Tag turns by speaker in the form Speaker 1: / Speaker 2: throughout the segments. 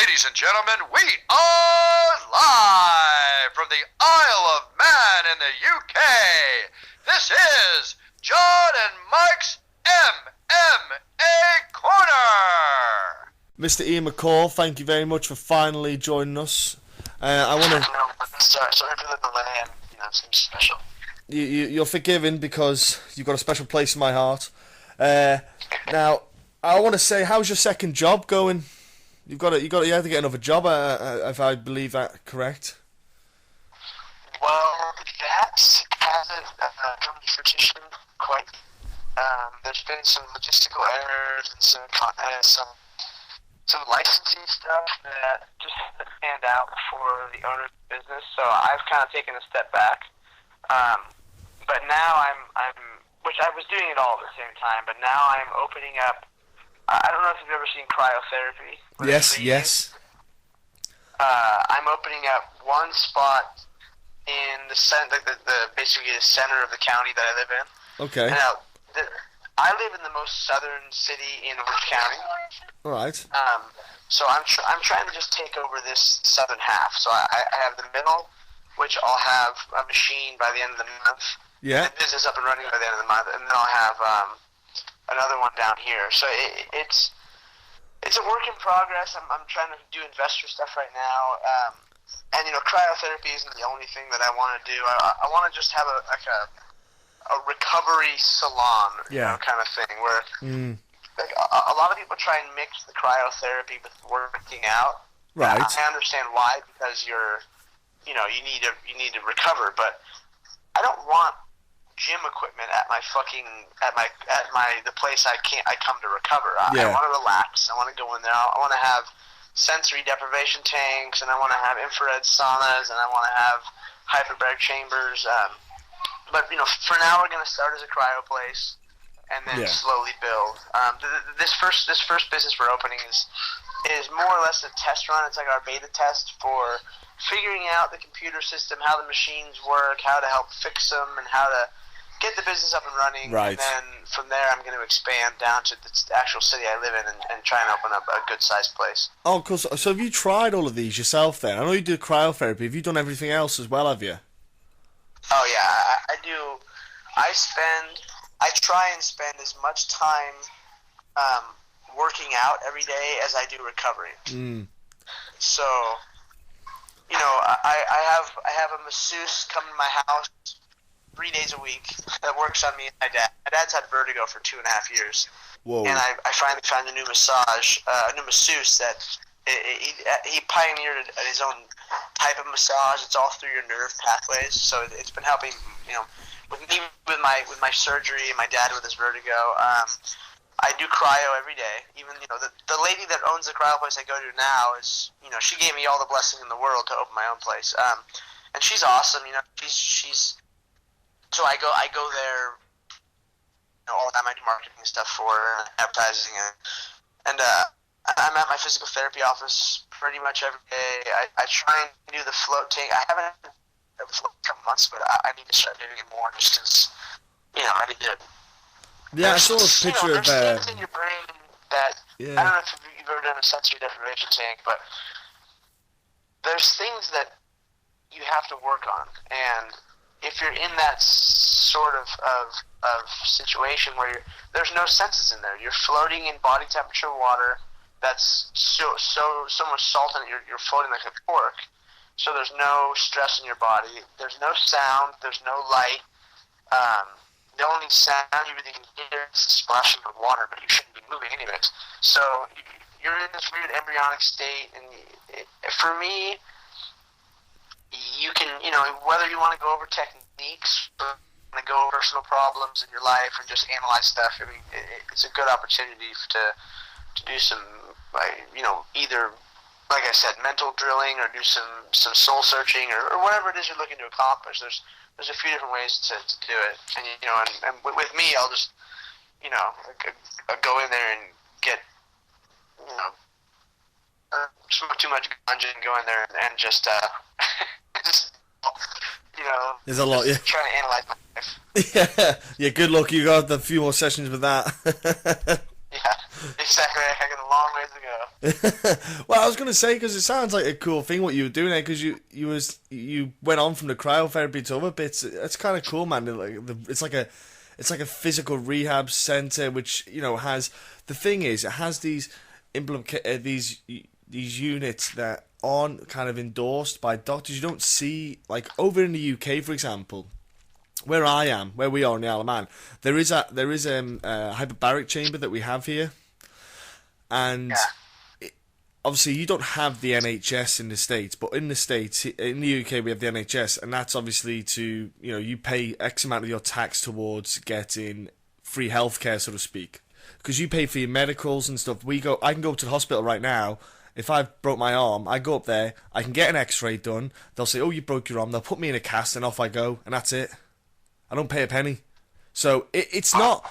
Speaker 1: Ladies and gentlemen, we are live from the Isle of Man in the UK. This is John and Mike's MMA Corner.
Speaker 2: Mr. Ian McCall, thank you very much for finally joining us. I want to.
Speaker 3: Sorry for the delay, and it seems special.
Speaker 2: You're forgiven because you've got a special place in my heart. Now, I want to say, how's your second job going? You had to get another job, if I believe that correct.
Speaker 3: Well, that hasn't come to fruition quite. There's been some logistical errors and some licensing stuff that just hasn't panned out for the owner of the business. So I've kind of taken a step back. But now I'm, which I was doing it all at the same time. But now I'm opening up. I don't know if you've ever seen cryotherapy.
Speaker 2: Yes.
Speaker 3: I'm opening up one spot in the center, basically the center of the county that I live in.
Speaker 2: Okay.
Speaker 3: Now, I live in the most southern city in Orange County.
Speaker 2: All right.
Speaker 3: So I'm trying to just take over this southern half. So I have the middle, which I'll have a machine by the end of the month.
Speaker 2: Yeah.
Speaker 3: The business up and running by the end of the month, and then I'll have another one down here. So it's a work in progress. I'm trying to do investor stuff right now. And cryotherapy isn't the only thing that I want to do. I want to just have a recovery salon, kind of thing where like a lot of people try and mix the cryotherapy with working out.
Speaker 2: Right.
Speaker 3: I understand why, because you need to recover, but I don't want gym equipment at the place I come to recover. I want to relax. I want to go in there. I want to have sensory deprivation tanks, and I want to have infrared saunas, and I want to have hyperbaric chambers. But for now we're going to start as a cryo place, and then slowly build. This first business we're opening is more or less a test run. It's like our beta test for figuring out the computer system, how the machines work, how to help fix them, and how to get the business up and running.
Speaker 2: Right.
Speaker 3: And then from there I'm going to expand down to the actual city I live in and try and open up a good-sized place.
Speaker 2: Oh, cool. So have you tried all of these yourself then? I know you do cryotherapy. Have you done everything else as well, have you?
Speaker 3: Oh, yeah, I do. I try and spend as much time working out every day as I do recovering. So, I have a masseuse come to my house 3 days a week that works on me and my dad. My dad's had vertigo for 2.5 years.
Speaker 2: Whoa.
Speaker 3: And I finally found a new masseuse that he pioneered his own type of massage. It's all through your nerve pathways, so it's been helping. With me with my surgery and my dad with his vertigo. I do cryo every day. Even the lady that owns the cryo place I go to now is she gave me all the blessing in the world to open my own place. And she's awesome. She's so I go there all the time. I do marketing stuff for her, advertising, and I'm at my physical therapy office pretty much every day. I try and do the float tank. I haven't done it for a couple months, but I need to start doing it more just because, I need to.
Speaker 2: Yeah, I saw a picture of.
Speaker 3: There's things in your brain that
Speaker 2: Yeah.
Speaker 3: I don't know if you've ever done a sensory deprivation tank, but there's things that you have to work on, and if you're in that sort of situation where there's no senses in there, you're floating in body temperature water that's so much salt in it, you're floating like a cork. So there's no stress in your body. There's no sound. There's no light. The only sound you really can hear is the splashing of water, but you shouldn't be moving anyways. So you're in this weird embryonic state, and for me, you can, whether you want to go over techniques or want to go over personal problems in your life or just analyze stuff, I mean, it's a good opportunity to do some, either, like I said, mental drilling or do some soul searching or whatever it is you're looking to accomplish. There's a few different ways to do it, and with me, I'll just, I'll go in there and get, smoke too much ganja and go in there and just,
Speaker 2: There's a lot, yeah.
Speaker 3: Trying to analyze my life.
Speaker 2: Yeah, good luck. You got a few more sessions with that.
Speaker 3: Yeah. Exactly. I got a long ways to go.
Speaker 2: Well, I was gonna say because it sounds like a cool thing what you were doing there because you went on from the cryotherapy to other bits. It's kind of cool, man. It's like a physical rehab center which has the thing is it has these units that aren't kind of endorsed by doctors. You don't see like over in the UK, for example. Where we are in the Isle of Man, there is a hyperbaric chamber that we have here, and
Speaker 3: Yeah.
Speaker 2: obviously you don't have the NHS in the States, but in the UK we have the NHS, and that's obviously to you pay X amount of your tax towards getting free healthcare, so to speak, because you pay for your medicals and stuff. I can go to the hospital right now. If I've broke my arm, I go up there, I can get an X-ray done. They'll say, "Oh, you broke your arm." They'll put me in a cast, and off I go, and that's it. I don't pay a penny. So it's not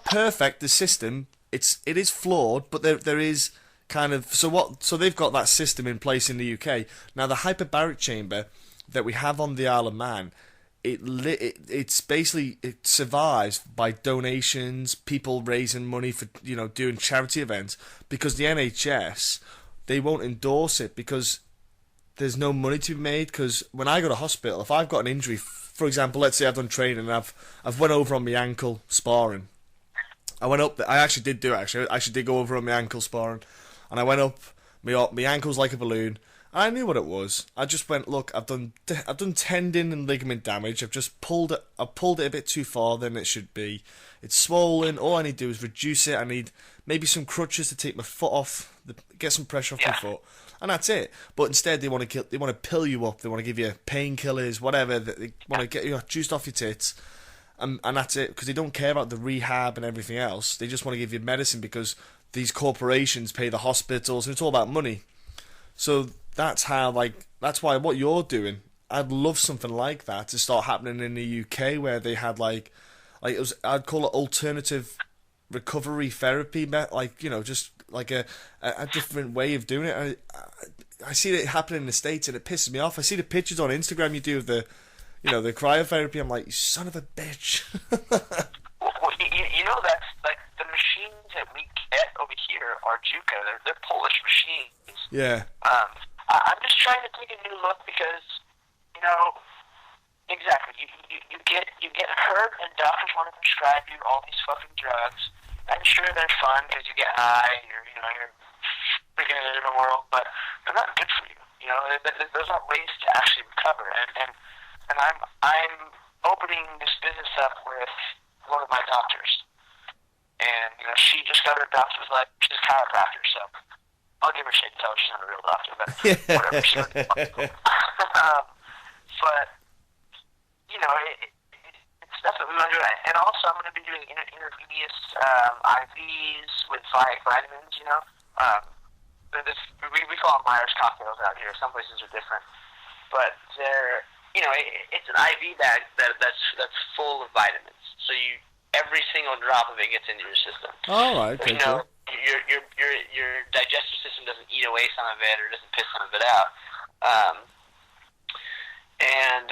Speaker 2: perfect. The system it is flawed, but there is kind of so they've got that system in place in the UK now. The hyperbaric chamber that we have on the Isle of Man, it's basically it survives by donations, people raising money for doing charity events because the NHS they won't endorse it because there's no money to be made. Because when I go to hospital, if I've got an injury, for example, let's say I've done training and I've went over on my ankle sparring. I went up. I actually did do it. Actually, I actually did go over on my ankle sparring, and I went up. My ankle's like a balloon. And I knew what it was. I just went, look. I've done tendon and ligament damage. I've just pulled it. I pulled it a bit too far than it should be. It's swollen. All I need to do is reduce it. I need maybe some crutches to take my foot off, get some pressure off my foot, and that's it. But instead, they want to pill you up. They want to give you painkillers, whatever. They want to get you juiced off your tits. And that's it, because they don't care about the rehab and everything else. They just want to give you medicine because these corporations pay the hospitals, and it's all about money. So that's why what you're doing, I'd love something like that to start happening in the UK, where they had I'd call it alternative recovery therapy, just like a different way of doing it. I see it happening in the States, and it pisses me off. I see the pictures on Instagram you do of the cryotherapy. I'm like, you son of a bitch.
Speaker 3: Well, that's like the machines that we get over here are JUCO. They're Polish machines.
Speaker 2: Yeah.
Speaker 3: I'm just trying to take a new look because, exactly. You get hurt, and doctors want to prescribe you all these fucking drugs. I'm sure they're fun because you get high, and you're freaking in a different world, but they're not good for you. Those aren't ways to actually recover. And I'm opening this business up with one of my doctors, and she just got her doctor's like she's a chiropractor, so I'll give her shit and tell her she's not a real doctor, but whatever. But it's stuff that we want to do, and also I'm going to be doing intravenous IVs with vitamins. We call them Myers cocktails out here. Some places are different, but they're it's an IV bag that's full of vitamins. So every single drop of it gets into your system.
Speaker 2: All right, okay, cool.
Speaker 3: Your digestive system doesn't eat away some of it or doesn't piss some of it out. And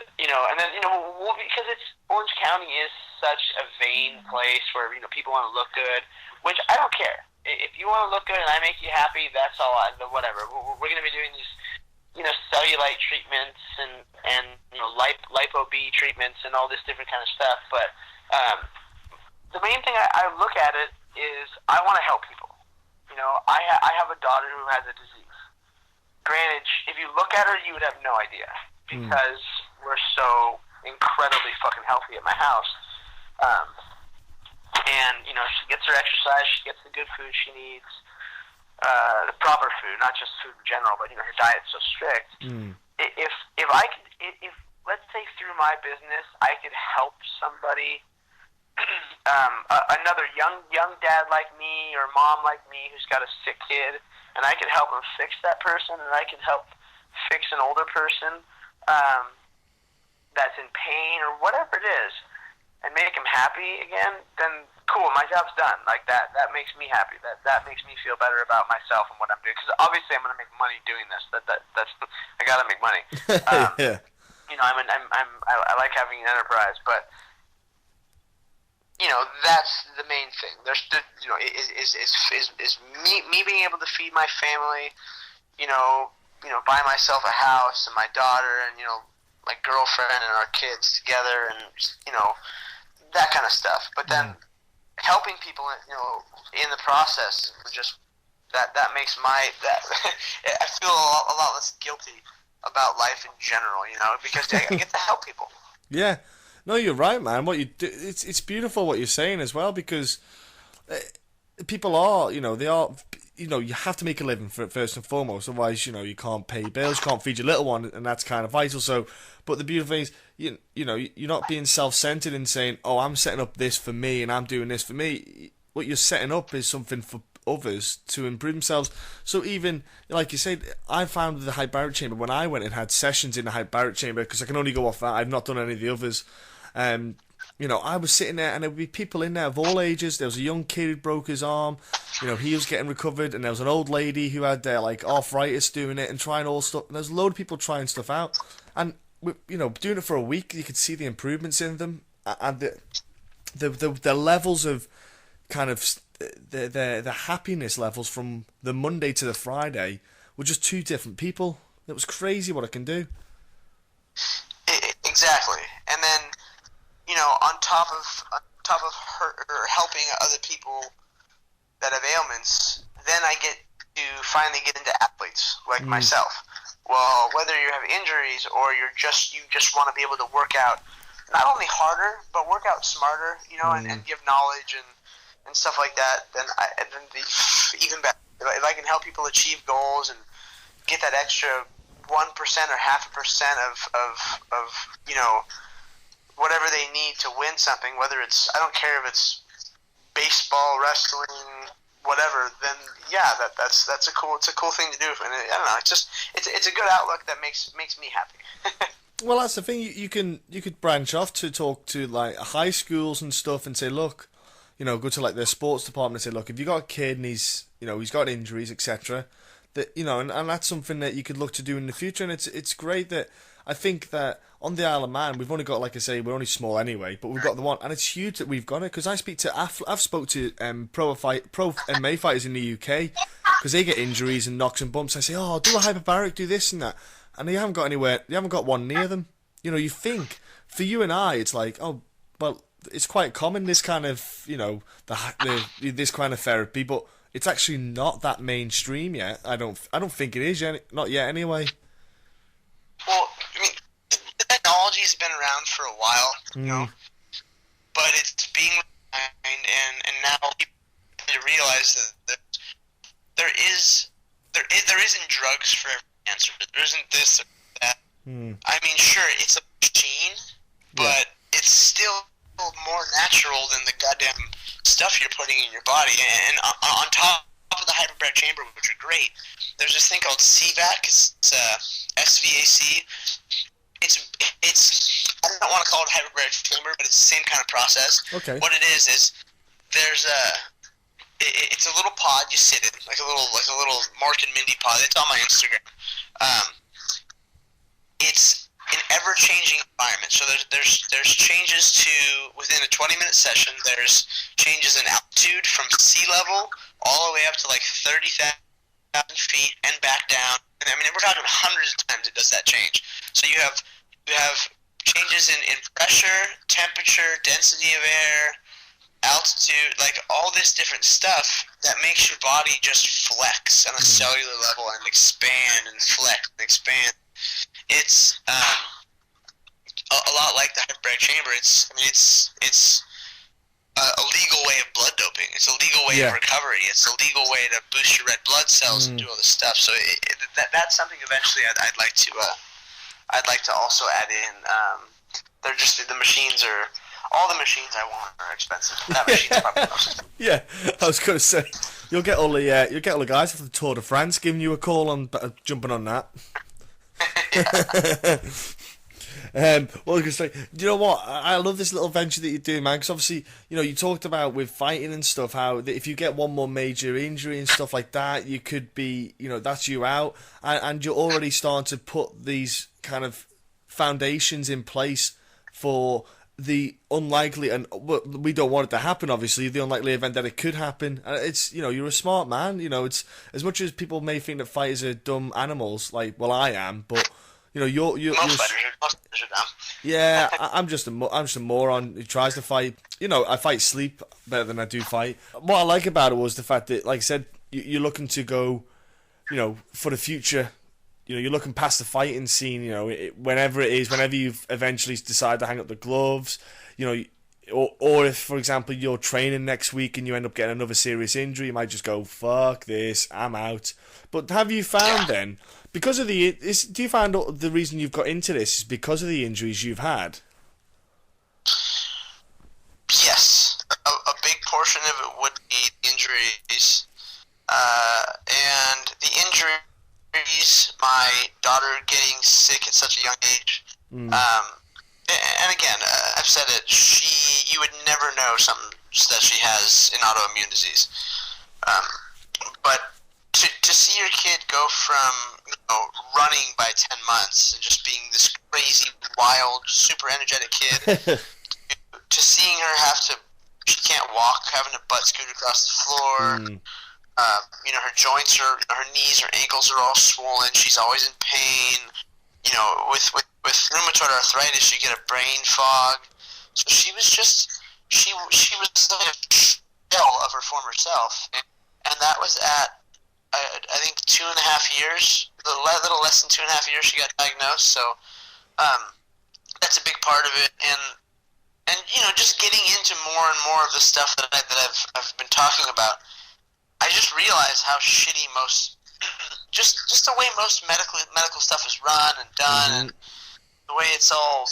Speaker 3: then because Orange County is such a vain place where people want to look good, which I don't care. If you want to look good and I make you happy, that's all. Whatever. We're going to be doing these cellulite treatments and lipo-B treatments and all this different kind of stuff. But the main thing I look at it is I want to help people. I have a daughter who has a disease. Granted, if you look at her, you would have no idea because we're so incredibly fucking healthy at my house. And she gets her exercise, she gets the good food she needs. The proper food, not just food in general, but her diet's so strict. If let's say through my business I could help somebody, another young dad like me or mom like me who's got a sick kid, and I could help him fix that person, and I could help fix an older person that's in pain or whatever it is, and make him happy again, then cool, my job's done. Like that makes me happy. That makes me feel better about myself and what I'm doing. Because obviously I'm going to make money doing this. That's I got to make money.
Speaker 2: Yeah.
Speaker 3: I like having an enterprise, but that's the main thing. There's is me being able to feed my family, buy myself a house and my daughter and my girlfriend and our kids together and that kind of stuff. But then helping people in the process just that makes I feel a lot less guilty about life in general, because I get to help people.
Speaker 2: Yeah. No, you're right, man. What you do, it's beautiful what you're saying as well, because people are, they are, you have to make a living first and foremost. Otherwise, you can't pay bills, you can't feed your little one, and that's kind of vital. So, but the beautiful thing is, you're not being self-centered and saying, oh, I'm setting up this for me and I'm doing this for me. What you're setting up is something for others to improve themselves. So even, like you said, I found the hyperbaric chamber, when I went and had sessions in the hyperbaric chamber, because I can only go off that, I've not done any of the others. I was sitting there and there would be people in there of all ages. There was a young kid who broke his arm, he was getting recovered, and there was an old lady who had arthritis doing it and trying all stuff. And there's a load of people trying stuff out, and doing it for a week, you could see the improvements in them, and the levels of kind of the happiness levels from the Monday to the Friday were just two different people. It was crazy what it can do.
Speaker 3: Exactly, and then on top of helping other people that have ailments, then I get to finally get into athletes like myself. Well, whether you have injuries or you just want to be able to work out not only harder but work out smarter, and give knowledge and stuff like that, then even better. If I can help people achieve goals and get that extra 1% or 0.5% of whatever they need to win something, whether it's, I don't care if it's baseball, wrestling, whatever, then that's a cool thing to do. And I don't know, it's a good outlook that makes me happy.
Speaker 2: Well, that's the thing. You could branch off to talk to like high schools and stuff and say, look, go to like their sports department and say, look, if you got a kid and he's got injuries, etc., that and that's something that you could look to do in the future. And it's great that I think that on the Isle of Man, we've only got, like I say, we're only small anyway, but we've got the one, and it's huge that we've got it, because I've spoke to pro MMA fighters in the UK, because they get injuries and knocks and bumps. I say, oh, do a hyperbaric, do this and that, and they haven't got one near them. You think for you and I, it's like, oh, well, it's quite common, this kind of this kind of therapy, but it's actually not that mainstream yet. I don't think it is yet, not yet anyway.
Speaker 3: Well, I mean, the technology's been around for a while, but it's being refined, and now people need to realize that there isn't drugs for every cancer. There isn't this or that. I mean, sure, it's a machine, but it's still more natural than the goddamn stuff you're putting in your body. And on top of the hyperbaric chamber, which are great, there's this thing called CVAC. It's SVAC. It's I don't want to call it hyperbaric chamber, but it's the same kind of process.
Speaker 2: Okay. What
Speaker 3: it is there's it's a little pod you sit in, like a little Mark and Mindy pod. It's on my Instagram. It's an ever-changing environment. So there's changes to within a 20-minute session. There's changes in altitude from sea level all the way up to like 30,000 feet and back down. And I mean, we're talking hundreds of times it does that change. So you have changes in pressure, temperature, density of air, altitude, like all this different stuff that makes your body just flex on a cellular level and expand and flex and expand. It's a lot like the hyperbaric chamber. It's a legal way of blood doping. It's a legal way of recovery. It's a legal way to boost your red blood cells and do all this stuff. So that's something eventually I'd like to also add in. They're just the machines are. All the machines I want are expensive. That machine's probably most expensive.
Speaker 2: Yeah, I was going to say you'll get all the guys from the Tour de France giving you a call on jumping on that. What was I going to say? Do you know what? I love this little venture that you're doing, man. Because obviously, you talked about with fighting and stuff how if you get one more major injury and stuff like that, you could be, that's you out, and you're already starting to put these kind of foundations in place for the unlikely, and well, we don't want it to happen, obviously, the unlikely event that it could happen. It's, you're a smart man. It's as much as people may think that fighters are dumb animals, like, well, I am, but you're
Speaker 3: Most fighters are dumb.
Speaker 2: yeah, I'm just a moron who tries to fight. I fight sleep better than I do fight. What I like about it was the fact that, like I said, you're looking to go, for the future. You're looking past the fighting scene, whenever it is, whenever you eventually decide to hang up the gloves, or if, for example, you're training next week and you end up getting another serious injury, you might just go, fuck this, I'm out. But have you found then, because of do you find the reason you've got into this is because of the injuries you've had?
Speaker 3: Yes. A big portion of it would be injuries. And the injuries, my daughter getting sick at such a young age. And again, I've said it, you would never know something that she has an autoimmune disease. But to see your kid go from running by 10 months and just being this crazy, wild, super energetic kid, to seeing her she can't walk, having a butt scoot across the floor. Her joints her knees, her ankles are all swollen. She's always in pain. With rheumatoid arthritis, she get a brain fog. So she was like a shell of her former self, and that was at I think 2.5 years, a little less than 2.5 years. She got diagnosed. So that's a big part of it, and just getting into more and more of the stuff that I've been talking about. I just realized how shitty just the way most medical stuff is run and done, and the way it's all,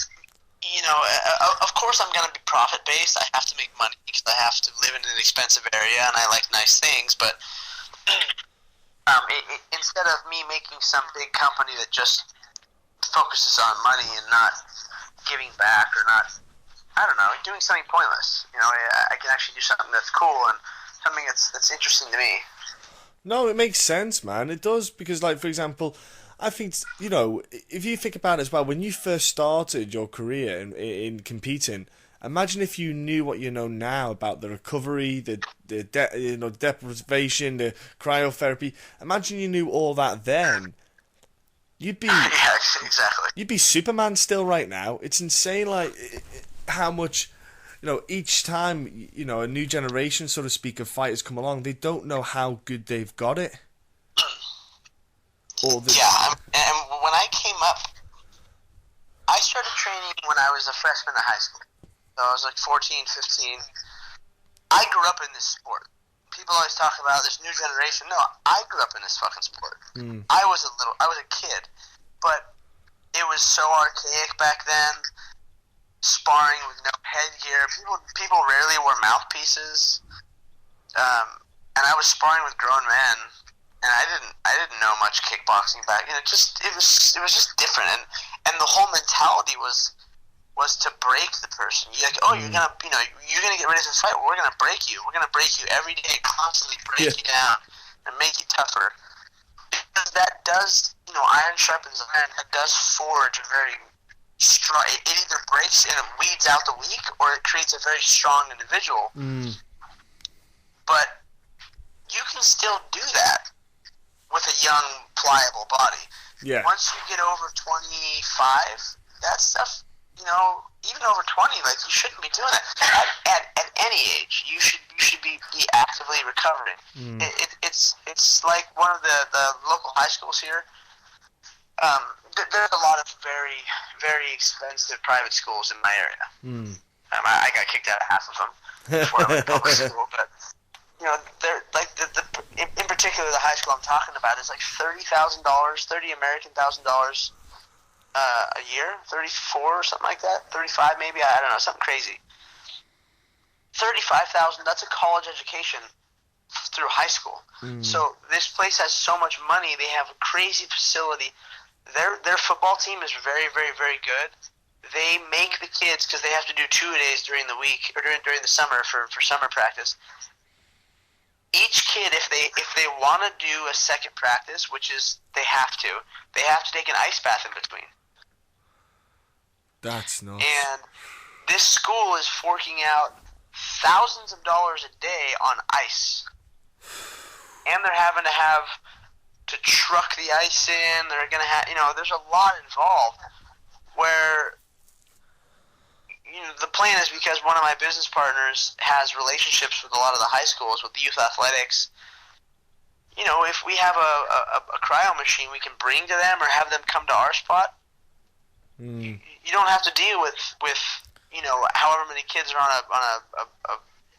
Speaker 3: of course I'm going to be profit based. I have to make money because I have to live in an expensive area and I like nice things. But instead of me making some big company that just focuses on money and not giving back or not, I don't know, doing something pointless. I can actually do something that's cool and something that's interesting to me.
Speaker 2: No, it makes sense, man. It does, because, like, for example, I think, if you think about it as well, when you first started your career in competing, imagine if you knew what you know now about the recovery, the deprivation, the cryotherapy. Imagine you knew all that then. You'd be
Speaker 3: yeah, exactly.
Speaker 2: You'd be Superman still right now. It's insane, like how much. Each time, a new generation, so to speak, of fighters come along, they don't know how good they've got it.
Speaker 3: Yeah, and when I came up, I started training when I was a freshman in high school. So I was like 14, 15. I grew up in this sport. People always talk about this new generation. No, I grew up in this fucking sport. I was a kid, but it was so archaic back then. Sparring with no headgear. People rarely wore mouthpieces. And I was sparring with grown men, and I didn't know much kickboxing back. It was just different, and the whole mentality was to break the person. You're like, you're gonna get ready to fight. Well, we're gonna break you. We're gonna break you every day, constantly break you down and make you tougher. Because that does, iron sharpens iron. That does forge a very strong. It either breaks and it weeds out the weak, or it creates a very strong individual. But you can still do that with a young, pliable body.
Speaker 2: Yeah.
Speaker 3: Once you get over 25, that stuff, even over 20, like, you shouldn't be doing it. At any age, you should be actively recovering. It's like one of the local high schools here. There's a lot of very, very expensive private schools in my area. I got kicked out of half of them before I went to public school, but they're like in particular the high school I'm talking about is like $30,000, $30,000 a year, 34 or something like that, 35 maybe, I don't know, something crazy. 35,000. That's a college education through high school. So this place has so much money. They have a crazy facility. Their football team is very, very, very good. They make the kids, because they have to do 2 days during the week or during the summer for summer practice. Each kid, if they want to do a second practice, which is they have to take an ice bath in between.
Speaker 2: That's nuts.
Speaker 3: And this school is forking out thousands of dollars a day on ice. And they're having to truck the ice in. They're going to have, there's a lot involved where, the plan is because one of my business partners has relationships with a lot of the high schools, with the youth athletics. If we have a cryo machine we can bring to them or have them come to our spot, you don't have to deal with however many kids are on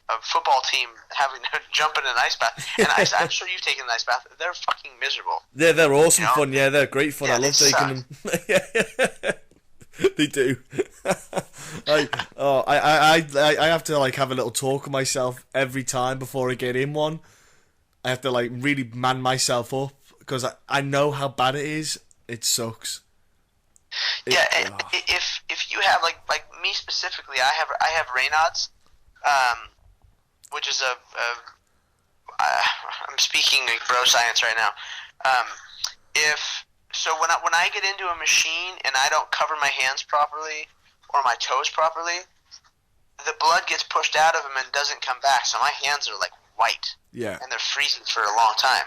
Speaker 3: a football team having to jump in an ice bath. And I'm sure you've taken an ice bath. They're fucking miserable.
Speaker 2: Yeah, they're awesome fun. Yeah, they're great fun.
Speaker 3: Yeah,
Speaker 2: I love taking them. Yeah. They do. I have to have a little talk with myself every time before I get in one. I have to really man myself up because I know how bad it is. It sucks.
Speaker 3: If you have like me specifically, I have Raynaud's, which is I'm speaking like bro science right now. When I get into a machine and I don't cover my hands properly or my toes properly, the blood gets pushed out of them and doesn't come back. So my hands are white.
Speaker 2: Yeah. And
Speaker 3: they're freezing for a long time.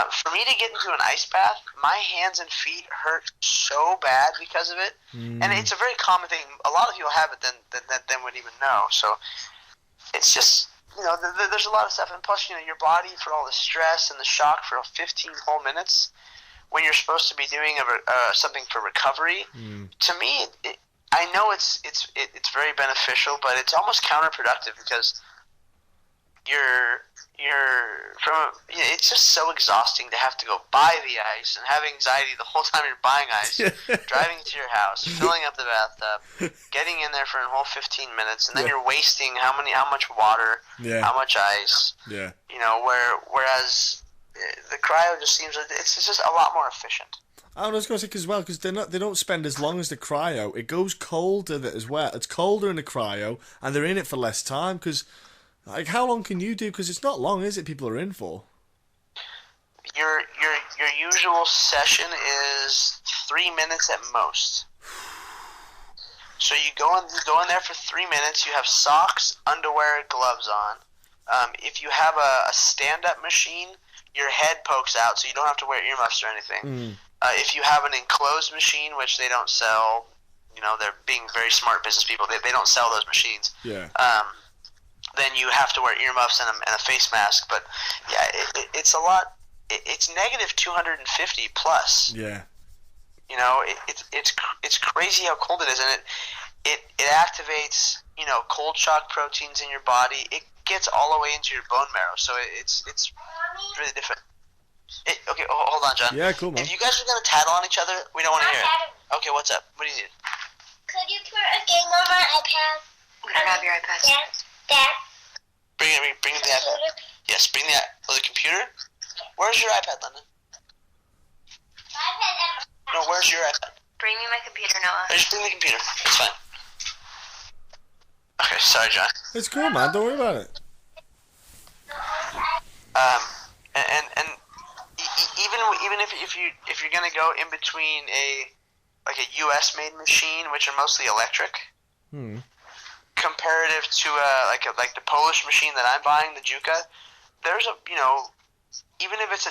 Speaker 3: For me to get into an ice bath, my hands and feet hurt so bad because of it. And it's a very common thing. A lot of people have it than would even know. So it's just, there's a lot of stuff. And plus, your body, for all the stress and the shock for 15 whole minutes, when you're supposed to be doing something for recovery, to me, I know it's very beneficial, but it's almost counterproductive because it's just so exhausting to have to go buy the ice and have anxiety the whole time you're buying ice, driving to your house, filling up the bathtub, getting in there for a whole 15 minutes, and then you're wasting how much water, how much ice.
Speaker 2: Yeah.
Speaker 3: Whereas the cryo just seems like it's just a lot more efficient.
Speaker 2: I was going to say as well, because they don't spend as long as the cryo. It goes colder as well. It's colder in the cryo, and they're in it for less time. Because, how long can you do? Because it's not long, is it? People are in for.
Speaker 3: Your usual session is 3 minutes at most. So you go in there for 3 minutes. You have socks, underwear, gloves on. If you have a stand-up machine, your head pokes out, so you don't have to wear earmuffs or anything. If you have an enclosed machine, which they don't sell, they're being very smart business people. They don't sell those machines.
Speaker 2: Yeah.
Speaker 3: Then you have to wear earmuffs and a face mask. But yeah, it's a lot. It's negative 250 plus.
Speaker 2: Yeah.
Speaker 3: It's crazy how cold it is, and it activates cold shock proteins in your body. It gets all the way into your bone marrow, so it's really different. Okay, hold on, John.
Speaker 2: Yeah, cool, man.
Speaker 3: If you guys are gonna tattle on each other, we don't want to hear it. Okay, what's up? What do you need?
Speaker 4: Could you put a game on my iPad?
Speaker 5: We don't have your iPad.
Speaker 4: Yes, Dad.
Speaker 3: Bring the iPad. Yes, bring the computer. Where's your iPad, London? No, where's your iPad?
Speaker 5: Bring me my computer, Noah.
Speaker 3: Just bring the computer. It's fine. Okay, sorry, John.
Speaker 2: It's cool, man. Don't worry about it.
Speaker 3: And even if you're gonna go in between a US made machine, which are mostly electric, comparative to like the Polish machine that I'm buying, the Juka, there's even if it's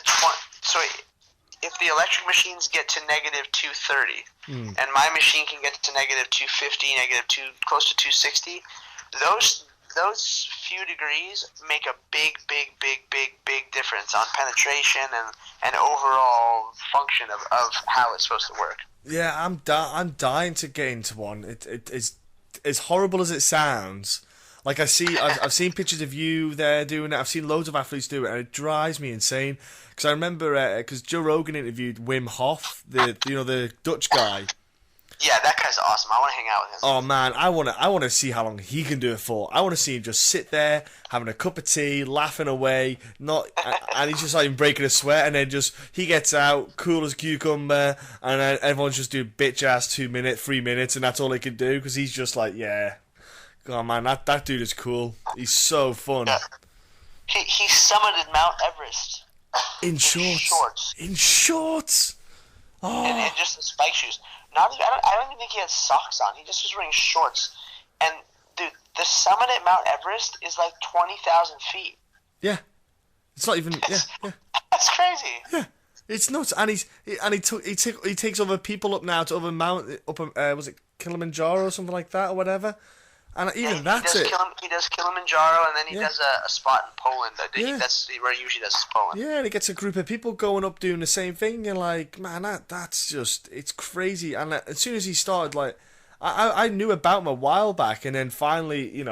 Speaker 3: if the electric machines get to negative 230, and my machine can get to negative 250, close to 260, those few degrees make a big difference on penetration and overall function of how it's supposed to work.
Speaker 2: Yeah, I'm dying to get into one. It's as horrible as it sounds. Like I've seen pictures of you there doing it. I've seen loads of athletes do it, and it drives me insane. Because I remember, because Joe Rogan interviewed Wim Hof, the Dutch guy.
Speaker 3: Yeah, that guy's awesome. I want to hang out with him.
Speaker 2: Oh man, I want to see how long he can do it for. I want to see him just sit there having a cup of tea, laughing away, and he's just breaking a sweat, and then he gets out cool as a cucumber, and then everyone's just doing bitch ass 3 minutes, and that's all he can do because he's just yeah. Oh man, that dude is cool. He's so fun.
Speaker 3: Yeah. He summited Mount Everest
Speaker 2: in shorts. In shorts. Oh.
Speaker 3: And just the spike shoes. I don't even think he had socks on. He just was wearing shorts. And dude, the summit at Mount Everest is like 20,000 feet.
Speaker 2: Yeah, it's not even. Yeah, yeah.
Speaker 3: That's crazy.
Speaker 2: Yeah, it's nuts. And he takes other people up now to other was it Kilimanjaro or something like that or whatever. And even that's it.
Speaker 3: He does Kilimanjaro, and then he does a spot in Poland. That's where he usually does Poland.
Speaker 2: Yeah, and he gets a group of people going up doing the same thing. You're like, man, that's just, it's crazy. And as soon as he started, like, I knew about him a while back, and then finally,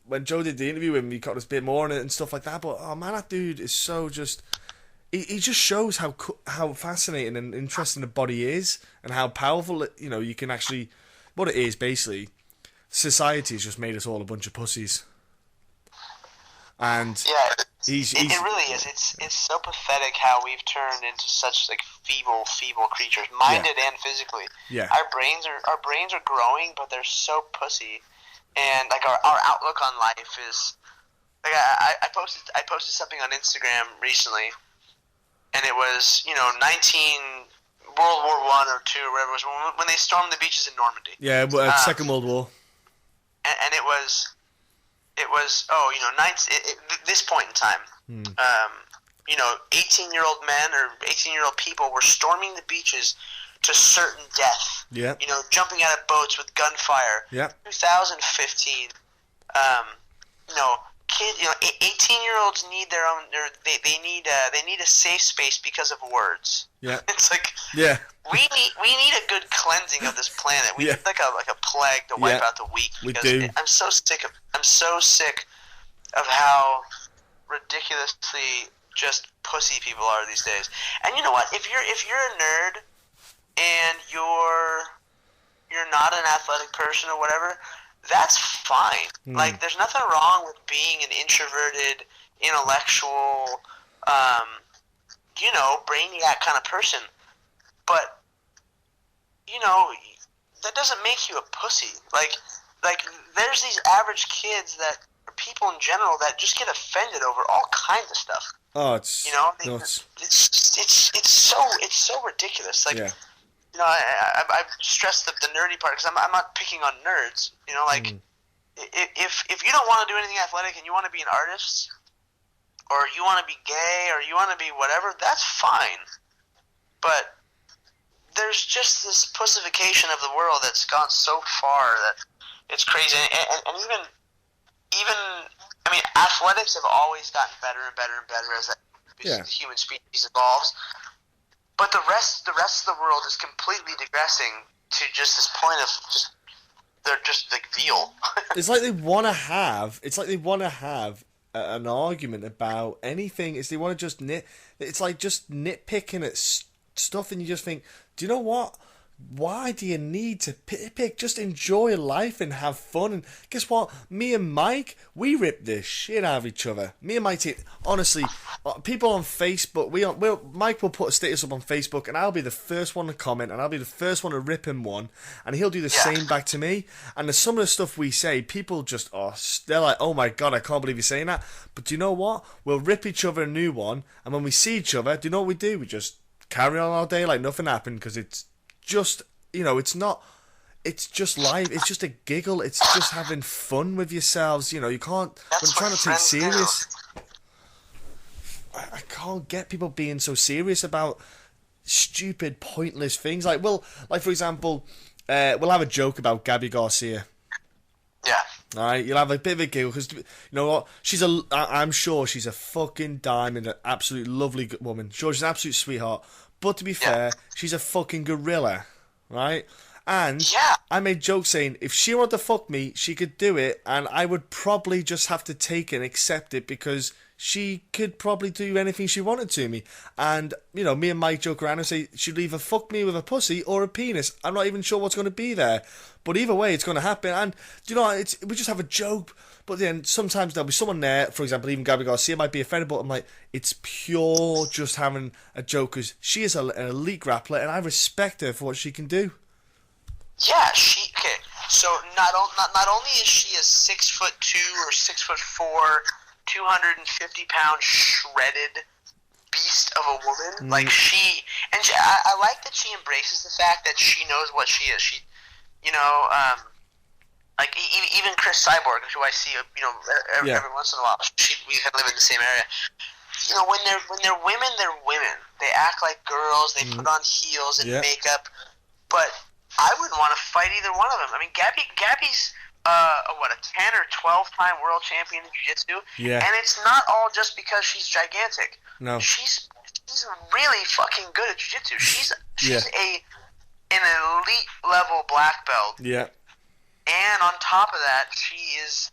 Speaker 2: when Joe did the interview with him, he got us a bit more on it and stuff like that. But oh man, that dude is so just. He just shows how fascinating and interesting the body is, and how powerful you can actually. What it is basically. Society's just made us all a bunch of pussies, and
Speaker 3: it really is. It's so pathetic how we've turned into such like feeble creatures, minded and physically.
Speaker 2: Yeah,
Speaker 3: our brains are growing, but they're so pussy, and like our outlook on life is like I posted something on Instagram recently, and it was World War I or II or whatever it was when they stormed the beaches in Normandy.
Speaker 2: Yeah, Second World War.
Speaker 3: And it was this point in time, 18-year-old men or 18-year-old people were storming the beaches to certain death.
Speaker 2: Yeah.
Speaker 3: Jumping out of boats with gunfire.
Speaker 2: Yeah.
Speaker 3: 2015, 18-year-olds need their own. They need a safe space because of words.
Speaker 2: Yeah.
Speaker 3: It's like we need a good cleansing of this planet. We need like a plague to wipe out the weak.
Speaker 2: We do.
Speaker 3: I'm so sick of how ridiculously just pussy people are these days. And you know what? If you're a nerd and you're not an athletic person or whatever, that's fine. Like, there's nothing wrong with being an introverted, intellectual, brainiac kind of person. But, that doesn't make you a pussy. Like there's these average kids or people in general that just get offended over all kinds of stuff.
Speaker 2: Oh, it's
Speaker 3: it's so ridiculous. Like, I've stressed the nerdy part because I'm not picking on nerds. If you don't want to do anything athletic and you want to be an artist, or you want to be gay, or you want to be whatever, that's fine. But there's just this pussification of the world that's gone so far that it's crazy. And even I mean, athletics have always gotten better and better and better as the human species evolves. But the rest of the world is completely digressing to just this point of they're just like veal.
Speaker 2: It's like they want to have an argument about anything. They want to just it's like just nitpicking at stuff, and you just think, do you know what? Why do you need to pick? Just enjoy life and have fun. And guess what? Me and Mike, we rip the shit out of each other. Me and my team, honestly, people on Facebook, Mike will put a status up on Facebook, and I'll be the first one to comment, and I'll be the first one to rip him one, and he'll do the same back to me. And some of the stuff we say, people just, they're like, oh my god, I can't believe you're saying that. But do you know what? We'll rip each other a new one, and when we see each other, do you know what we do? We just carry on all day like nothing happened, because it's just, it's just life. It's just a giggle. It's just having fun with yourselves. You can't. I'm trying to take serious. I can't get people being so serious about stupid, pointless things. Like for example, we'll have a joke about Gabby Garcia.
Speaker 3: Yeah.
Speaker 2: All right, you'll have a bit of a giggle because you know what? I'm sure she's a fucking diamond, an absolute lovely woman. Sure, she's an absolute sweetheart. But to be fair, she's a fucking gorilla, right? And I made jokes saying if she wanted to fuck me, she could do it, and I would probably just have to take it and accept it because she could probably do anything she wanted to me. And, me and Mike joke around and say she'd either fuck me with a pussy or a penis. I'm not even sure what's going to be there. But either way, it's going to happen. And, we just have a joke. But then sometimes there'll be someone there, for example, even Gabby Garcia might be offended, but I'm like, it's pure just having a joke because she is an elite grappler and I respect her for what she can do.
Speaker 3: Yeah, okay. So not only is she a 6'2" or 6'4", 250-pound shredded beast of a woman, I like that she embraces the fact that she knows what she is. like even Chris Cyborg, who I see, every once in a while. We live in the same area. When they're women, they're women. They act like girls. They put on heels and makeup. But I wouldn't want to fight either one of them. I mean, Gabby's a 10 or 12-time world champion in jiu-jitsu.
Speaker 2: Yeah.
Speaker 3: And it's not all just because she's gigantic.
Speaker 2: No.
Speaker 3: She's really fucking good at jiu-jitsu. She's an elite level black belt.
Speaker 2: Yeah.
Speaker 3: And on top of that, she is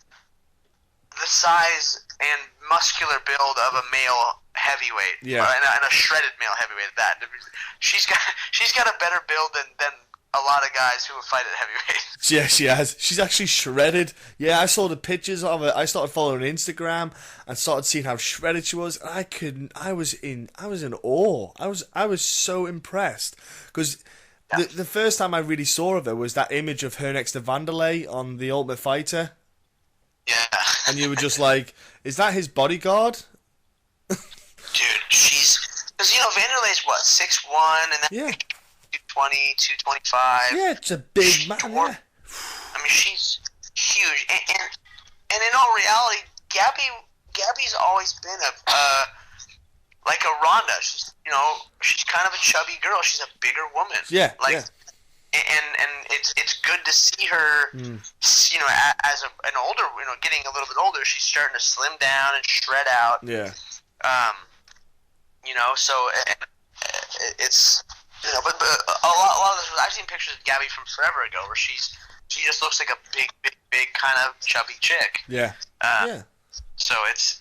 Speaker 3: the size and muscular build of a male heavyweight.
Speaker 2: Yeah.
Speaker 3: And a shredded male heavyweight at that. She's got a better build than a lot of guys who fight at heavyweight.
Speaker 2: Yeah, she has. She's actually shredded. Yeah, I saw the pictures of it. I started following her on Instagram and started seeing how shredded she was. And I was in awe. I was so impressed because the first time I really saw of her was that image of her next to Vanderlei on The Ultimate Fighter.
Speaker 3: Yeah.
Speaker 2: And you were just like, is that his bodyguard?
Speaker 3: Dude, because Vanderlei's what, 6'1", and then 220, 225.
Speaker 2: Yeah, it's a big man. Yeah.
Speaker 3: I mean, she's huge, and in all reality, Gabby's always been like a Ronda. She's kind of a chubby girl. She's a bigger woman.
Speaker 2: Yeah.
Speaker 3: And it's good to see her. As an older, getting a little bit older, she's starting to slim down and shred out.
Speaker 2: Yeah.
Speaker 3: So it's but a lot of this, I've seen pictures of Gabby from forever ago where she just looks like a big kind of chubby chick.
Speaker 2: Yeah.
Speaker 3: So it's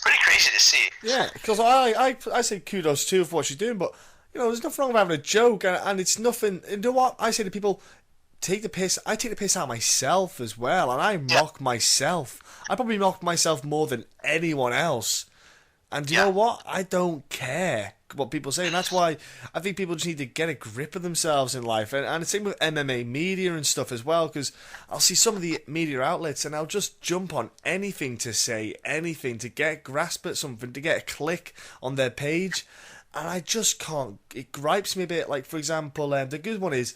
Speaker 3: pretty crazy to see.
Speaker 2: Yeah, because I say kudos too for what she's doing, but there's nothing wrong with having a joke, and it's nothing. You know what I say to people? Take the piss. I take the piss out of myself as well, and I mock myself. I probably mock myself more than anyone else. And you know what? I don't care what people say, and that's why I think people just need to get a grip of themselves in life. And the same with MMA media and stuff as well, because I'll see some of the media outlets and I'll just jump on anything to say anything, to get a grasp at something, to get a click on their page, and I just can't. It gripes me a bit. Like, for example, the good one is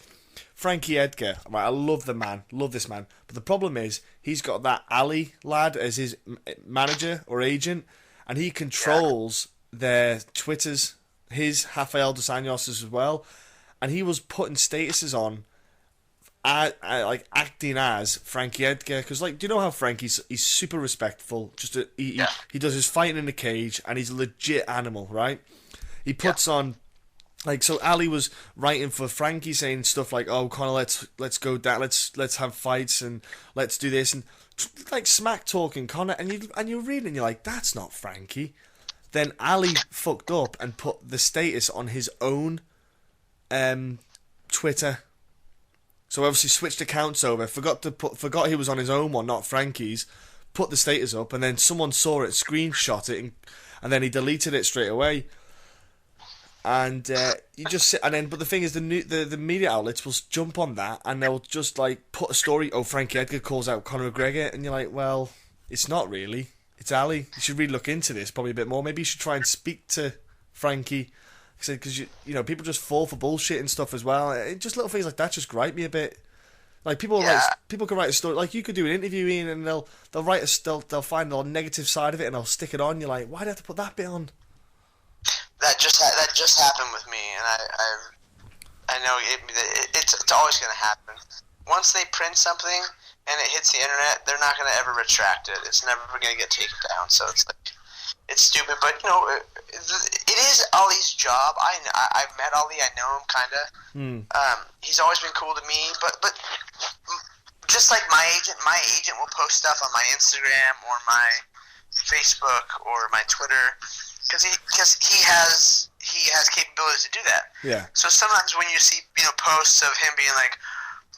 Speaker 2: Frankie Edgar. Right, I love the man, love this man, but the problem is he's got that Ali lad as his manager or agent, and he controls their Twitters, his Rafael dos Anjos as well, and he was putting statuses on, like acting as Frankie Edgar, because do you know how he's super respectful, he does his fighting in the cage, and he's a legit animal, right? He puts on, so Ali was writing for Frankie saying stuff like, "Oh, Conor, let's go down, let's have fights and let's do this," and like smack talking Conor, and you're reading and you're like, that's not Frankie. Then Ali fucked up and put the status on his own Twitter. So obviously switched accounts over, forgot he was on his own one, not Frankie's, put the status up, and then someone saw it, screenshot it, and then he deleted it straight away. And you just sit, and then, but the thing is, the media outlets will jump on that, and they'll just put a story. Oh, Frankie Edgar calls out Conor McGregor, and you're like, well, it's not really. It's Ali. You should really look into this probably a bit more. Maybe you should try and speak to Frankie, because people just fall for bullshit and stuff as well. Just little things like that just gripe me a bit. Like people can write a story. Like you could do an interview, Ian, and they'll find the negative side of it, and they'll stick it on. You're like, why do I have to put that bit on?
Speaker 3: That just happened with me, and I know it's always going to happen. Once they print something and it hits the internet, they're not going to ever retract it. It's never going to get taken down. So it's stupid, but it is Ali's job. I've met Ali. I know him kind of. He's always been cool to me, but just like my agent will post stuff on my Instagram or my Facebook or my Twitter. Because he has capabilities to do that. Yeah. So sometimes when you see posts of him being like,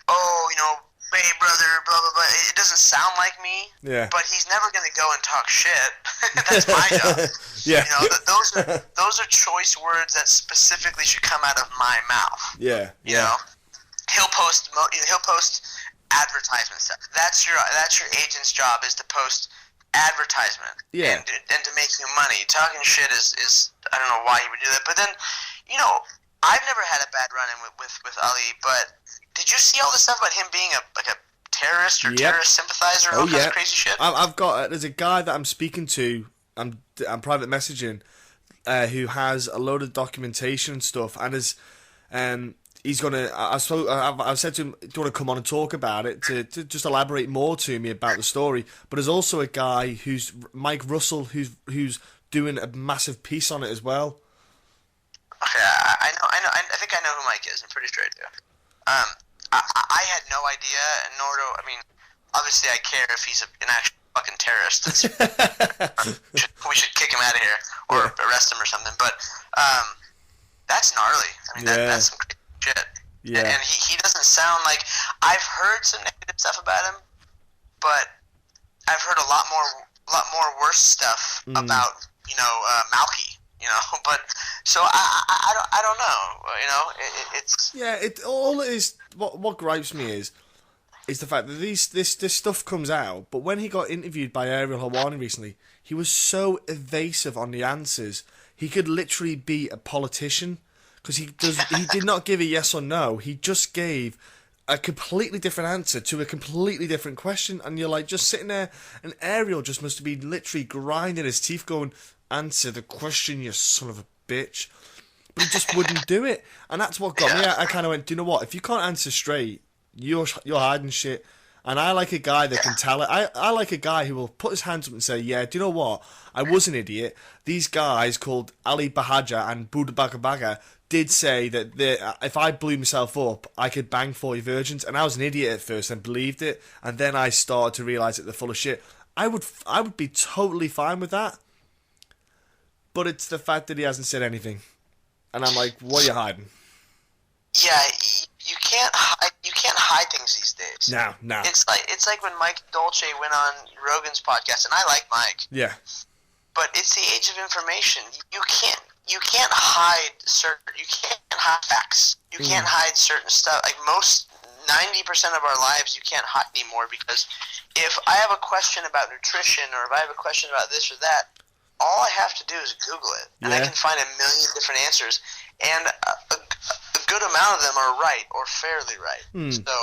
Speaker 3: oh, hey brother, blah blah blah, it doesn't sound like me. Yeah. But he's never gonna go and talk shit. That's my job. Yeah. Those are choice words that specifically should come out of my mouth. Yeah. He'll post advertisement stuff. That's your agent's job, is to post advertisement and to make you money. Talking shit is I don't know why he would do that, but then I've never had a bad run-in with Ali, but did you see all the stuff about him being a terrorist or
Speaker 2: Yep.
Speaker 3: terrorist sympathizer and all kinds of crazy shit?
Speaker 2: I've got there's a guy that I'm speaking to. I'm private messaging, who has a load of documentation and stuff, and is he's gonna. I've said to him, do you want to come on and talk about it to just elaborate more to me about the story? But there's also a guy who's Mike Russell who's doing a massive piece on it as well.
Speaker 3: Okay, I know. I think I know who Mike is. I'm pretty sure I do. I had no idea, nor do I mean. Obviously, I care if he's an actual fucking terrorist. We should kick him out of here or arrest him or something. But that's gnarly. I mean, that's some crazy shit.
Speaker 2: Yeah.
Speaker 3: And he doesn't sound like. I've heard some negative stuff about him, but I've heard a lot more worse stuff about Malky. But so I don't know. It's
Speaker 2: all it is. What gripes me is the fact that this stuff comes out. But when he got interviewed by Ariel Helwani recently, he was so evasive on the answers. He could literally be a politician because he did not give a yes or no. He just gave a completely different answer to a completely different question, and you're like just sitting there, and Ariel just must have been literally grinding his teeth, going, "Answer the question, you son of a bitch." But he just wouldn't do it, and that's what got me. I kind of went, do you know what? If you can't answer straight, you're hiding shit. And I like a guy that can tell it. I like a guy who will put his hands up and say, yeah, do you know what? I was an idiot. These guys called Ali Bahaja and Buddha Bagabaga did say that if I blew myself up, I could bang 40 virgins. And I was an idiot at first and believed it. And then I started to realise that they're full of shit. I would be totally fine with that. But it's the fact that he hasn't said anything. And I'm like, what are you hiding?
Speaker 3: Yeah, you can't hide things these days.
Speaker 2: No.
Speaker 3: It's like when Mike Dolce went on Rogan's podcast, and I like Mike.
Speaker 2: Yeah.
Speaker 3: But it's the age of information. You can't hide facts. You can't hide certain stuff. Like most 90% of our lives, you can't hide anymore, because if I have a question about nutrition, or if I have a question about this or that, all I have to do is Google it, and I can find a million different answers, and a good amount of them are right or fairly right. So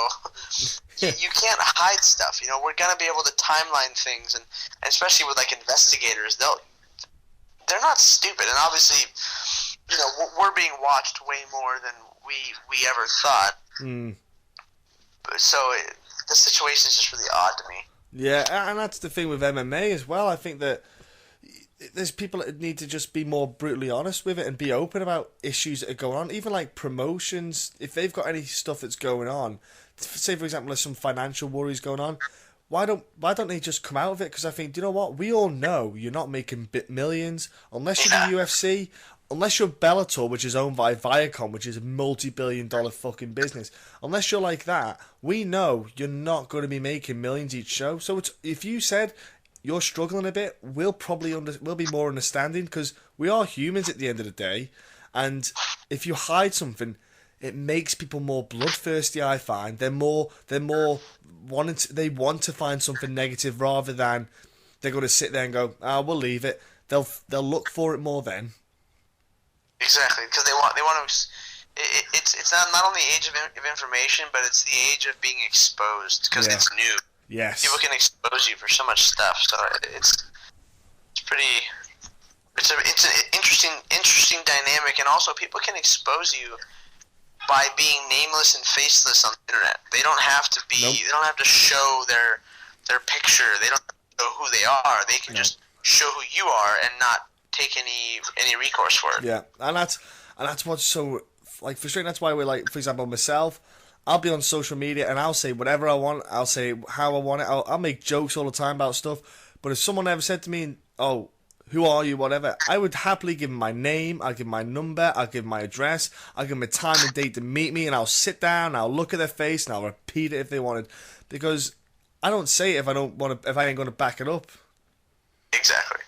Speaker 3: you can't hide stuff. We're gonna be able to timeline things, and especially with like investigators, they're not stupid, and obviously, we're being watched way more than we ever thought. So the situation is just really odd to me.
Speaker 2: Yeah, and that's the thing with MMA as well. I think that there's people that need to just be more brutally honest with it and be open about issues that are going on. Even like promotions, if they've got any stuff that's going on, say for example there's some financial worries going on, why don't they just come out of it? Because I think, do you know what? We all know you're not making millions unless you're the UFC, unless you're Bellator, which is owned by Viacom, which is a multi-billion-dollar fucking business. Unless you're like that, we know you're not going to be making millions each show. So if you said you're struggling a bit, we'll be more understanding, because we are humans at the end of the day. And if you hide something, it makes people more bloodthirsty. I find they want to find something negative rather than they're going to sit there and go, we'll leave it. They'll look for it more then.
Speaker 3: Exactly, because they want to. It's not only the age of information, but it's the age of being exposed, because it's new.
Speaker 2: Yes.
Speaker 3: People can expose you for so much stuff, so it's an interesting dynamic, and also people can expose you by being nameless and faceless on the internet. They don't have to be. Nope. They don't have to show their picture. They don't know who they are. They can just show who you are and not take any recourse for it.
Speaker 2: Yeah, and that's what's so frustrating. That's why we're like, for example, myself. I'll be on social media and I'll say whatever I want. I'll say how I want it. I'll make jokes all the time about stuff. But if someone ever said to me, "Oh, who are you?" whatever, I would happily give them my name. I'll give my number. I'll give my address. I'll give them a time and date to meet me, and I'll sit down. I'll look at their face and I'll repeat it if they wanted, because I don't say it if I don't want to. If I ain't going to back it up.
Speaker 3: Exactly.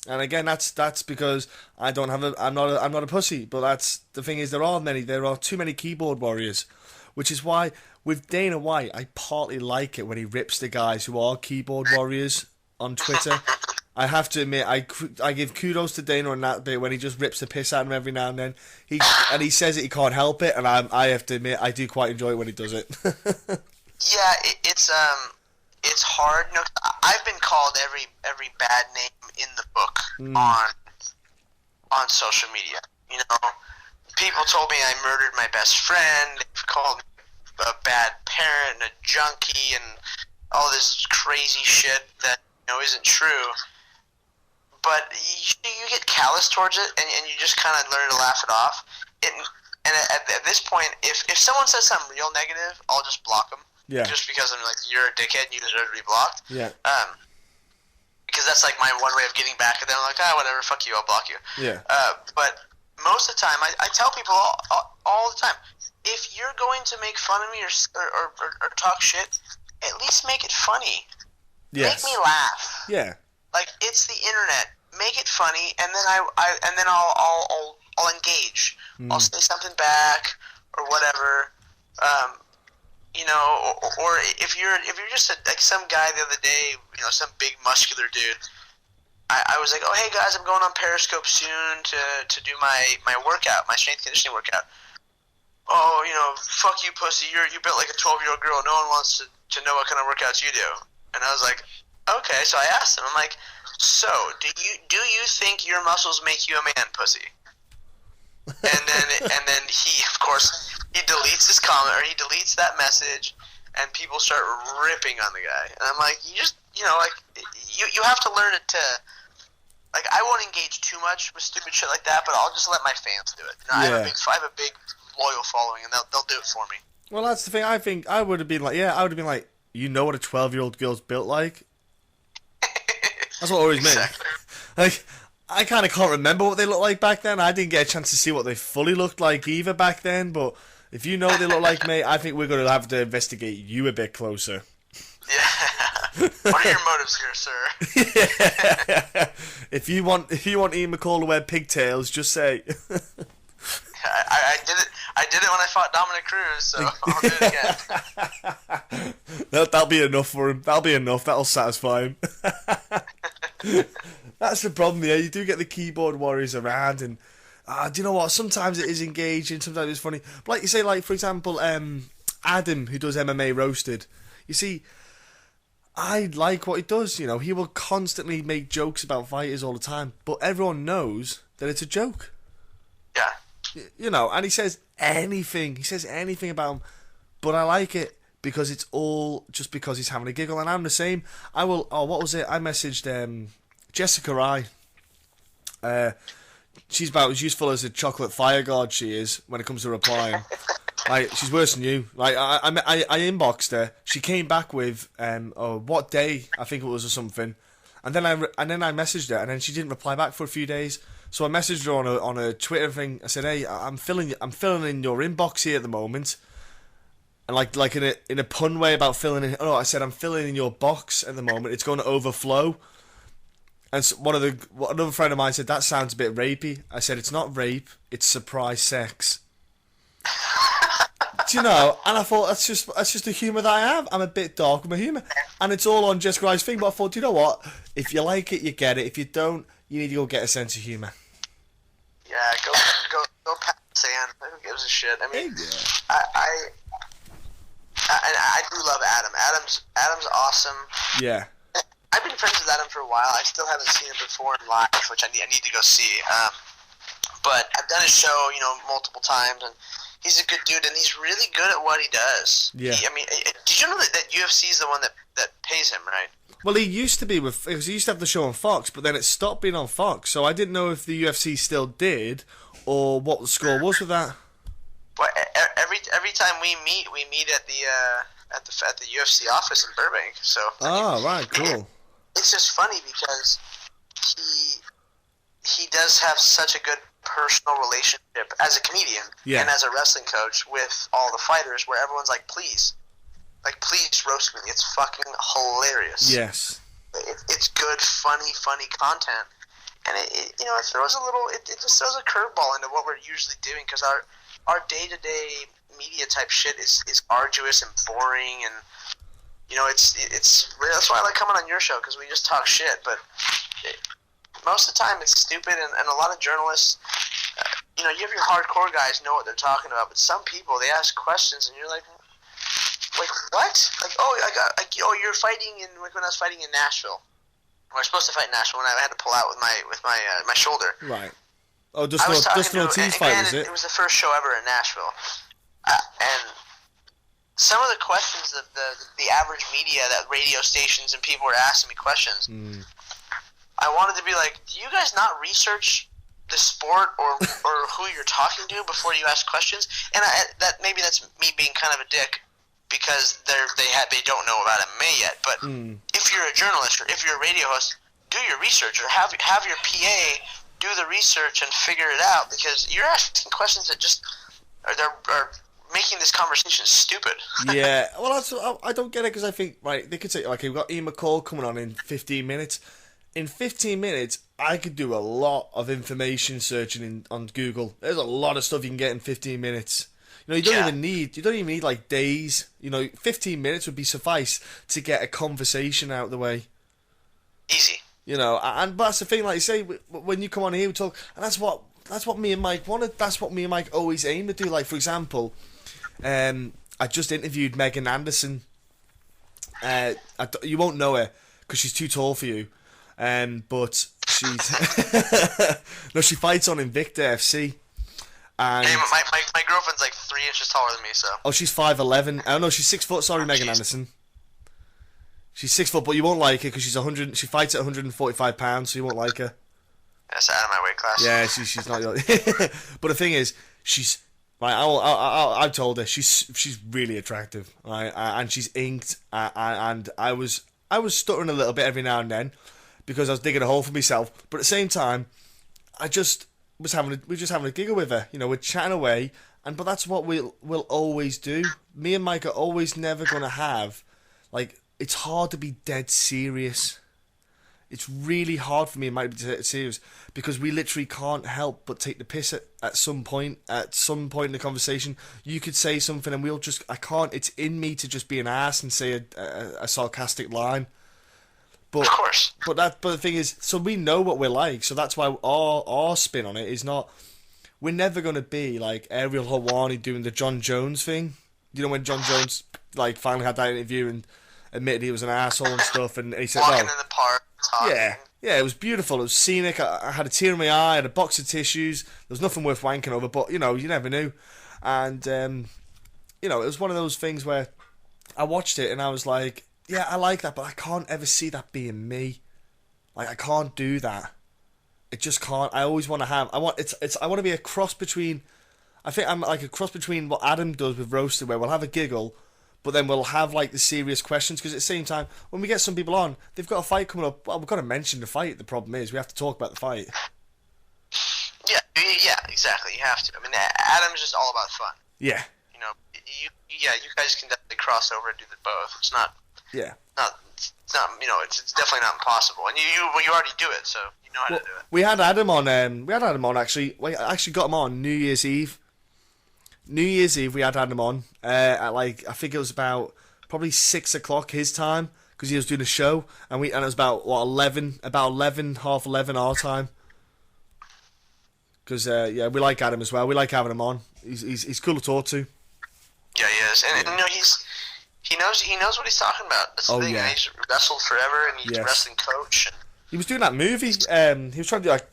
Speaker 2: And again, that's because I don't have I'm not a pussy. But that's the thing is, there are too many keyboard warriors. Which is why, with Dana White, I partly like it when he rips the guys who are keyboard warriors on Twitter. I have to admit, I give kudos to Dana on that bit when he just rips the piss out of him every now and then. He says that he can't help it, and I have to admit, I do quite enjoy it when he does it.
Speaker 3: Yeah, it's hard. No, I've been called every bad name in the book on social media. You know, people told me I murdered my best friend. They've called me a bad parent, a junkie, and all this crazy shit that isn't true. But you get callous towards it, and you just kind of learn to laugh it off. And at this point, if someone says something real negative, I'll just block them.
Speaker 2: Yeah.
Speaker 3: Just because I'm like, you're a dickhead and you deserve to be blocked.
Speaker 2: Yeah.
Speaker 3: Because that's like my one way of getting back at them. I'm like, whatever, fuck you, I'll block you.
Speaker 2: Yeah.
Speaker 3: But most of the time, I tell people all the time, if you're going to make fun of me or talk shit, at least make it funny.
Speaker 2: Yes.
Speaker 3: Make me laugh.
Speaker 2: Yeah.
Speaker 3: Like, it's the internet. Make it funny, and then I'll engage. I'll say something back or whatever. Or if you're just like some guy the other day, some big muscular dude. I was like, oh hey guys, I'm going on Periscope soon to do my workout, my strength conditioning workout. Oh, fuck you, pussy. You built like a 12-year-old girl. No one wants to know what kind of workouts you do. And I was like, okay. So I asked him. I'm like, so do you think your muscles make you a man, pussy? And then he, of course, he deletes his comment, or he deletes that message, and people start ripping on the guy. And I'm like, you have to learn it to. Like, I won't engage too much with stupid shit like that, but I'll just let my fans do it. I have a big loyal following, and they'll do it for me.
Speaker 2: Well, that's the thing. I think I would have been like, what a 12-year-old girl's built like. That's what worries me.
Speaker 3: Exactly.
Speaker 2: Like, I kind of can't remember what they looked like back then. I didn't get a chance to see what they fully looked like either back then, but if you know what they look like, mate, I think we're going to have to investigate you a bit closer.
Speaker 3: Yeah. What are your motives here, sir?
Speaker 2: Yeah. If you want Ian McCall to wear pigtails, just say.
Speaker 3: I did it when I fought Dominic Cruz, so I'll do it again.
Speaker 2: That'll be enough for him. That'll be enough. That'll satisfy him. That's the problem, yeah. You do get the keyboard warriors around, and do you know what? Sometimes it is engaging, sometimes it's funny. But like you say, like for example, Adam, who does MMA Roasted, you see, I like what he does. He will constantly make jokes about fighters all the time, but everyone knows that it's a joke.
Speaker 3: Yeah.
Speaker 2: And he says anything. He says anything about him, but I like it because it's all just because he's having a giggle, and I'm the same. I will. Oh, what was it? I messaged Jessica Rye. She's about as useful as a chocolate fire guard she is when it comes to replying. Like, she's worse than you. Like, I inboxed her. She came back with what day I think it was or something, and then I messaged her, and then she didn't reply back for a few days. So I messaged her on a Twitter thing. I said, "Hey, I'm filling in your inbox here at the moment," and like in a pun way about filling in. Oh, I said I'm filling in your box at the moment. It's going to overflow. And so another friend of mine said that sounds a bit rapey. I said it's not rape. It's surprise sex. Do you know? And I thought that's just the humour that I have. I'm a bit dark with my humour, and it's all on Jessica Rye's thing. But I thought, do you know what? If you like it, you get it. If you don't, you need to go get a sense of humour.
Speaker 3: Yeah, go pat the sand. Who gives a shit? I mean, I do love Adam. Adam's awesome.
Speaker 2: Yeah.
Speaker 3: I've been friends with Adam for a while. I still haven't seen him before in live, which I need to go see. But I've done his show, multiple times, and he's a good dude, and he's really good at what he does.
Speaker 2: Yeah.
Speaker 3: Did you know that UFC is the one that pays him, right?
Speaker 2: Well, he used to be because he used to have the show on Fox, but then it stopped being on Fox. So I didn't know if the UFC still did, or what the score was with that.
Speaker 3: Well, every time we meet at the UFC office in Burbank. So.
Speaker 2: Oh, right, cool.
Speaker 3: It's just funny because he does have such a good personal relationship as a comedian and as a wrestling coach with all the fighters, where everyone's like, please roast me. It's fucking hilarious.
Speaker 2: Yes.
Speaker 3: It's good, funny content, and it throws it just throws a curveball into what we're usually doing, because our day-to-day media type shit is arduous and boring, and it's that's why I like coming on your show, because we just talk shit. But most of the time it's stupid, and a lot of journalists, you have your hardcore guys know what they're talking about, but some people, they ask questions and you're like, like what? Like you're fighting in like when I was fighting in Nashville. I was supposed to fight in Nashville, and I had to pull out with my shoulder.
Speaker 2: Right. Oh, Dustin Ortiz fight, was it?
Speaker 3: It was the first show ever in Nashville, and some of the questions that the average media, that radio stations and people were asking me questions. I wanted to be like, do you guys not research the sport or who you're talking to before you ask questions? And maybe that's me being kind of a dick because they don't know about MMA yet. But if you're a journalist or if you're a radio host, do your research or have your PA do the research and figure it out, because you're asking questions that just are making this conversation stupid.
Speaker 2: Yeah, well, I don't get it, because I think, right, they could say, okay, we've got Ian McCall coming on in 15 minutes. In 15 minutes, I could do a lot of information searching on Google. There's a lot of stuff you can get in 15 minutes. You know, you don't even need like days. You know, 15 minutes would be suffice to get a conversation out of the way.
Speaker 3: Easy.
Speaker 2: You know, but that's the thing, like you say, when you come on here, we talk, and that's what me and Mike wanted. That's what me and Mike always aim to do. Like, for example, I just interviewed Megan Anderson. You won't know her because she's too tall for you. But she's no, she fights on Invicta FC. And
Speaker 3: hey, my girlfriend's like 3 inches taller than me, so.
Speaker 2: Oh, she's 5'11". Oh no, she's 6 foot. Sorry, Megan Anderson. She's 6 foot, but you won't like her because she's 100. She fights at 145 pounds, so you won't like her.
Speaker 3: That's out of my weight class.
Speaker 2: Yeah, she's not. But the thing is, she's right. I've told her she's really attractive, right? And she's inked. And I was stuttering a little bit every now and then because I was digging a hole for myself. But at the same time, we're just having a giggle with her. You know, we're chatting away, but that's what we'll always do. Me and Mike are always never gonna have, like, it's hard to be dead serious. It's really hard for me and Mike to be dead serious because we literally can't help but take the piss at some point. At some point in the conversation, you could say something and I can't. It's in me to just be an ass and say a sarcastic line. But,
Speaker 3: of course.
Speaker 2: But the thing is, so we know what we're like. So that's why our spin on it is not. We're never gonna be like Ariel Helwani doing the John Jones thing. You know, when John Jones like finally had that interview and admitted he was an asshole and stuff, and he said,
Speaker 3: walking in the park, talking.
Speaker 2: Yeah, it was beautiful. It was scenic. I had a tear in my eye. I had a box of tissues. There was nothing worth wanking over, but you know, you never knew. And you know, it was one of those things where I watched it and I was like, yeah, I like that, but I can't ever see that being me. Like, I can't do that. It just can't. I always want to have. I want to be a cross between. I think I'm like a cross between what Adam does with Roasted, where we'll have a giggle, but then we'll have like the serious questions, because at the same time, when we get some people on, they've got a fight coming up. Well, we've got to mention the fight. The problem is we have to talk about the fight.
Speaker 3: Yeah, exactly. You have to. I mean, Adam's just all about fun.
Speaker 2: Yeah.
Speaker 3: You know, you guys can definitely cross over and do the both. It's not.
Speaker 2: Yeah.
Speaker 3: It's not. You know, it's definitely not impossible. And you already do it, so you know how to do it.
Speaker 2: We had Adam on. Actually, we actually got him on New Year's Eve. New Year's Eve, we had Adam on at like, I think it was about probably 6 o'clock his time, because he was doing a show, and it was about what 11, half 11 our time. Because yeah, we like Adam as well. We like having him on. He's cool to talk to.
Speaker 3: Yeah, he is, and you know he knows what he's talking about. That's the thing.
Speaker 2: Yeah.
Speaker 3: He's wrestled forever, and he's a wrestling coach. And
Speaker 2: he was doing that movie. He was trying to do like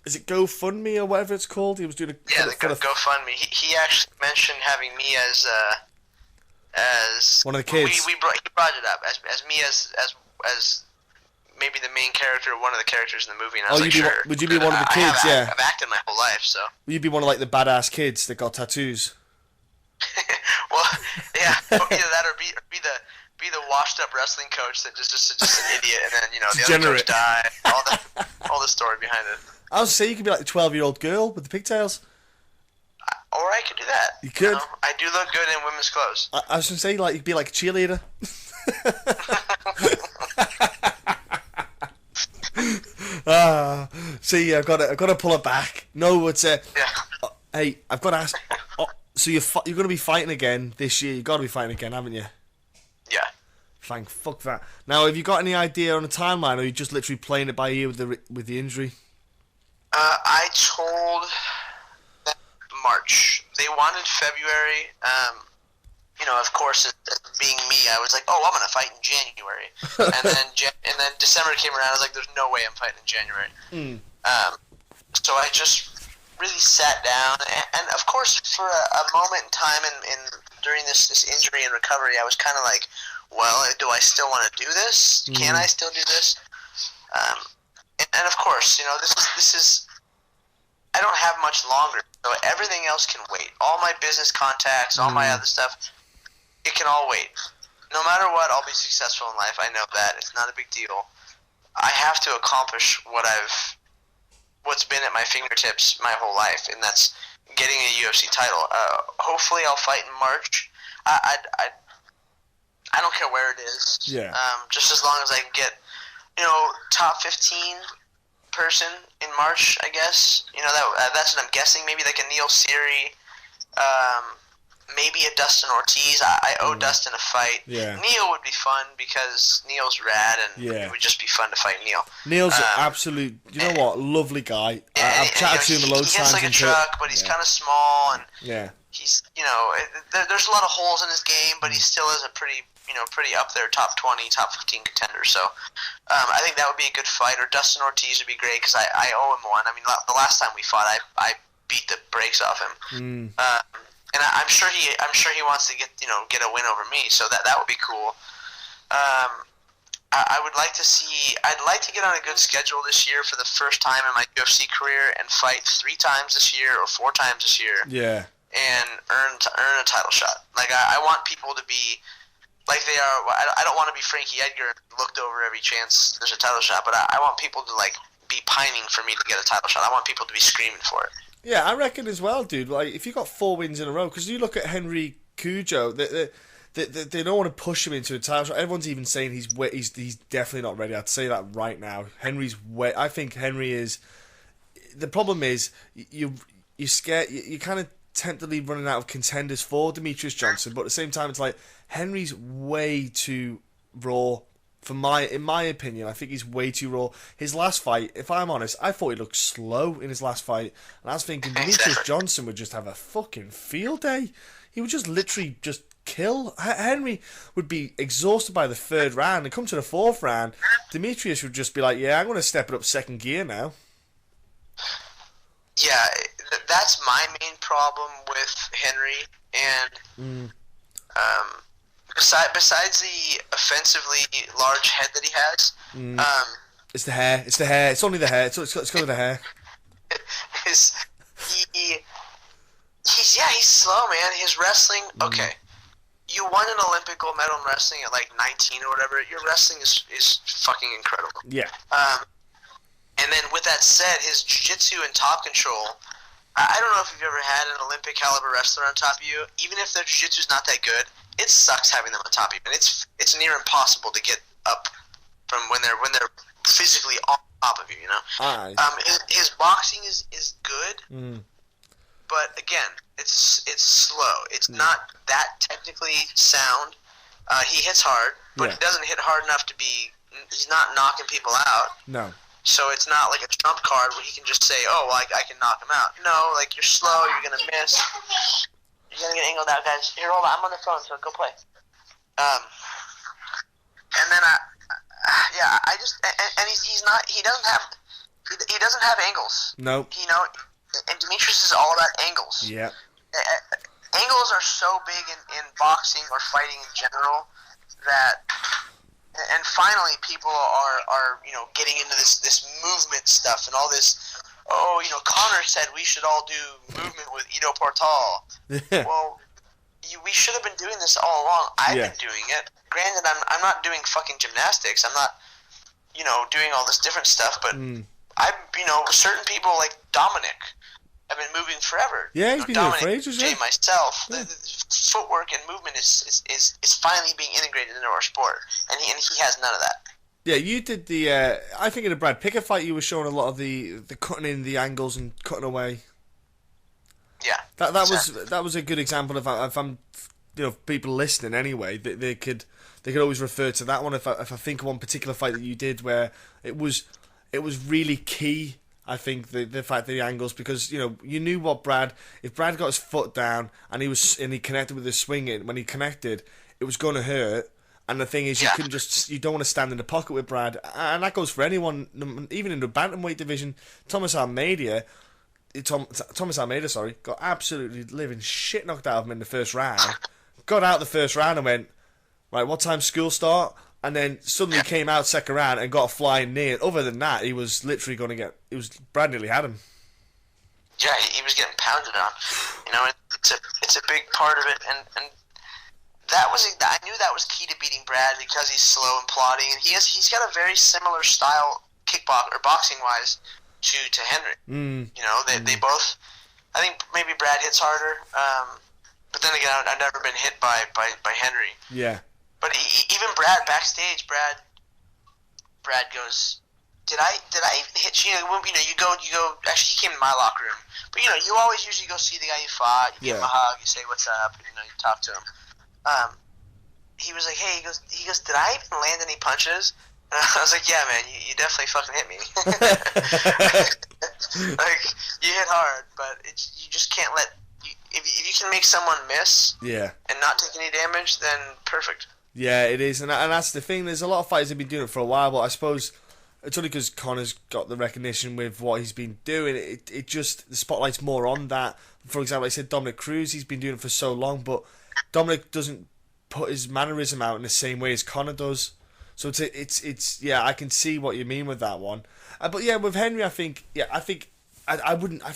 Speaker 2: is it GoFundMe or whatever it's called? He was doing
Speaker 3: GoFundMe. He actually mentioned having me as
Speaker 2: one of the kids.
Speaker 3: He brought it up as me as maybe the main character, one of the characters in the movie. And I was like, sure.
Speaker 2: Would you be one of the kids?
Speaker 3: I've acted my whole life, so.
Speaker 2: Would you be one of like the badass kids that got tattoos?
Speaker 3: Well, yeah, either that or be the washed up wrestling coach that just an idiot, and then the other coach died. All the story behind it.
Speaker 2: I was saying you could be like the 12-year-old girl with the pigtails.
Speaker 3: Or I could do that.
Speaker 2: You could.
Speaker 3: I do look good in women's clothes.
Speaker 2: I was going to say, like, you'd be like a cheerleader. See, I've got to pull it back. No, it's hey, I've got to ask. So you're going to be fighting again this year. You've got to be fighting again, haven't you?
Speaker 3: Yeah.
Speaker 2: Thank fuck that. Now, have you got any idea on a timeline, or are you just literally playing it by ear with the injury?
Speaker 3: I told them March. They wanted February. of course, being me, I was like, oh, I'm going to fight in January. and then December came around, I was like, there's no way I'm fighting in January. So I just really sat down, and of course, for a moment in time during this injury and recovery, I was kind of like, well, do I still want to do this? Can I still do this? And of course, this is, I don't have much longer, so everything else can wait. All my business contacts, all my other stuff, it can all wait. No matter what, I'll be successful in life. I know that. It's not a big deal. I have to accomplish what's been at my fingertips my whole life, and that's getting a UFC title. Hopefully I'll fight in March. I don't care where it is.
Speaker 2: Yeah.
Speaker 3: Just as long as I can get, top 15 person in March, I guess. That's what I'm guessing. Maybe like a Neil Seery, maybe a Dustin Ortiz. I owe Dustin a fight.
Speaker 2: Yeah.
Speaker 3: Neil would be fun because Neil's rad, and it would just be fun to fight Neil.
Speaker 2: Neil's an absolute, lovely guy. I've chatted to him a load of times.
Speaker 3: He gets like a truck, but he's kind of small, and he's, there's a lot of holes in his game, but he still is a pretty up there, top 20, top 15 contender. So I think that would be a good fight. Or Dustin Ortiz would be great because I owe him one. I mean, the last time we fought, I beat the brakes off him. And I'm sure he wants to get a win over me. So that would be cool. I'd like to get on a good schedule this year for the first time in my UFC career and fight 3 times this year or 4 times this year.
Speaker 2: Yeah.
Speaker 3: And earn a title shot. Like I want people to be like they are. I don't want to be Frankie Edgar looked over every chance there's a title shot, but I want people to like be pining for me to get a title shot. I want people to be screaming for it.
Speaker 2: Yeah, I reckon as well, dude. Like if you got 4 wins in a row, because you look at Henry Cujo, they don't want to push him into a title shot. Everyone's even saying he's definitely not ready. I'd say that right now. I think Henry is. The problem is you're scared. You kind of tentatively running out of contenders for Demetrius Johnson, but at the same time, it's like Henry's way too raw. In my opinion, I think he's way too raw. His last fight, if I'm honest, I thought he looked slow in his last fight, and I was thinking Demetrius Johnson would just have a fucking field day. He would just literally just kill. Henry would be exhausted by the 3rd round, and come to the 4th round, Demetrius would just be like, "Yeah, I'm going to step it up 2nd gear now."
Speaker 3: Yeah, that's my main problem with Henry, and besides the offensively large head that he has,
Speaker 2: it's the hair. It's the hair. It's only the hair. It's got the hair.
Speaker 3: He's slow, man. His wrestling, okay. You won an Olympic gold medal in wrestling at like 19 or whatever. Your wrestling is fucking incredible.
Speaker 2: Yeah.
Speaker 3: And then with that said, his jiu-jitsu and top control, I don't know if you've ever had an Olympic caliber wrestler on top of you. Even if their jiu-jitsu's not that good, it sucks having them on top of you. And it's near impossible to get up from when they're physically on top of you, His boxing is good, but again, it's slow. It's not that technically sound. He hits hard, but he doesn't hit hard enough to be. He's not knocking people out.
Speaker 2: No.
Speaker 3: So it's not like a trump card where he can just say, "Oh, well, I can knock him out." No, like you're slow. You're gonna miss. You're gonna get angled out, guys. Here, hold on. I'm on the phone, so go play. And then I just he doesn't have angles.
Speaker 2: Nope.
Speaker 3: And Demetrius is all about angles.
Speaker 2: Yeah.
Speaker 3: Angles are so big in boxing or fighting in general that, and finally people are getting into this movement stuff and all this. Oh, Connor said we should all do movement with Ido Portal. Well, we should have been doing this all along. I've been doing it. Granted, I'm not doing fucking gymnastics. I'm not, doing all this different stuff. But certain people like Dominic have been moving forever.
Speaker 2: Yeah, he's been doing it for ages.
Speaker 3: Jay, myself, the footwork and movement is finally being integrated into our sport, and he has none of that.
Speaker 2: Yeah, you did the. I think in the Brad Pickett fight, you were showing a lot of the cutting in the angles and cutting away.
Speaker 3: Yeah,
Speaker 2: that was a good example of if I'm, people listening anyway, they could always refer to that one. If I think of one particular fight that you did where it was really key I think the fact that the angles, because you knew what if Brad got his foot down and he connected with his swing, when he connected, it was going to hurt. And the thing is, you don't want to stand in the pocket with Brad, and that goes for anyone, even in the bantamweight division. Thomas Almeida, got absolutely living shit knocked out of him in the first round. Got out the first round and went, right, what time school start? And then suddenly came out second round and got a flying knee. And other than that, he was literally going to get. Brad nearly had him.
Speaker 3: Yeah, he was getting pounded on. It's a big part of it, and I knew that was key to beating Brad because he's slow and plodding, and he's got a very similar style boxing wise to Henry. They both. I think maybe Brad hits harder, but then again, I've never been hit by Henry.
Speaker 2: Yeah.
Speaker 3: But even Brad backstage, Brad goes, Did I even hit you? You go. Actually, he came in my locker room, but you always usually go see the guy you fought. You give him a hug. You say what's up. And, you talk to him. He was like, hey, he goes, did I even land any punches? And I was like, yeah, man, you definitely fucking hit me. Like, you hit hard, but you just can't let. If you can make someone miss, and not take any damage, then perfect. Yeah,
Speaker 2: it is, and that's the thing. There's a lot of fighters that have been doing it for a while, but I suppose it's only because Conor's got the recognition with what he's been doing. It just, the spotlight's more on that. For example, I said Dominic Cruz, he's been doing it for so long, but Dominic doesn't put his mannerism out in the same way as Conor does. So it's I can see what you mean with that one. But yeah, with Henry, I think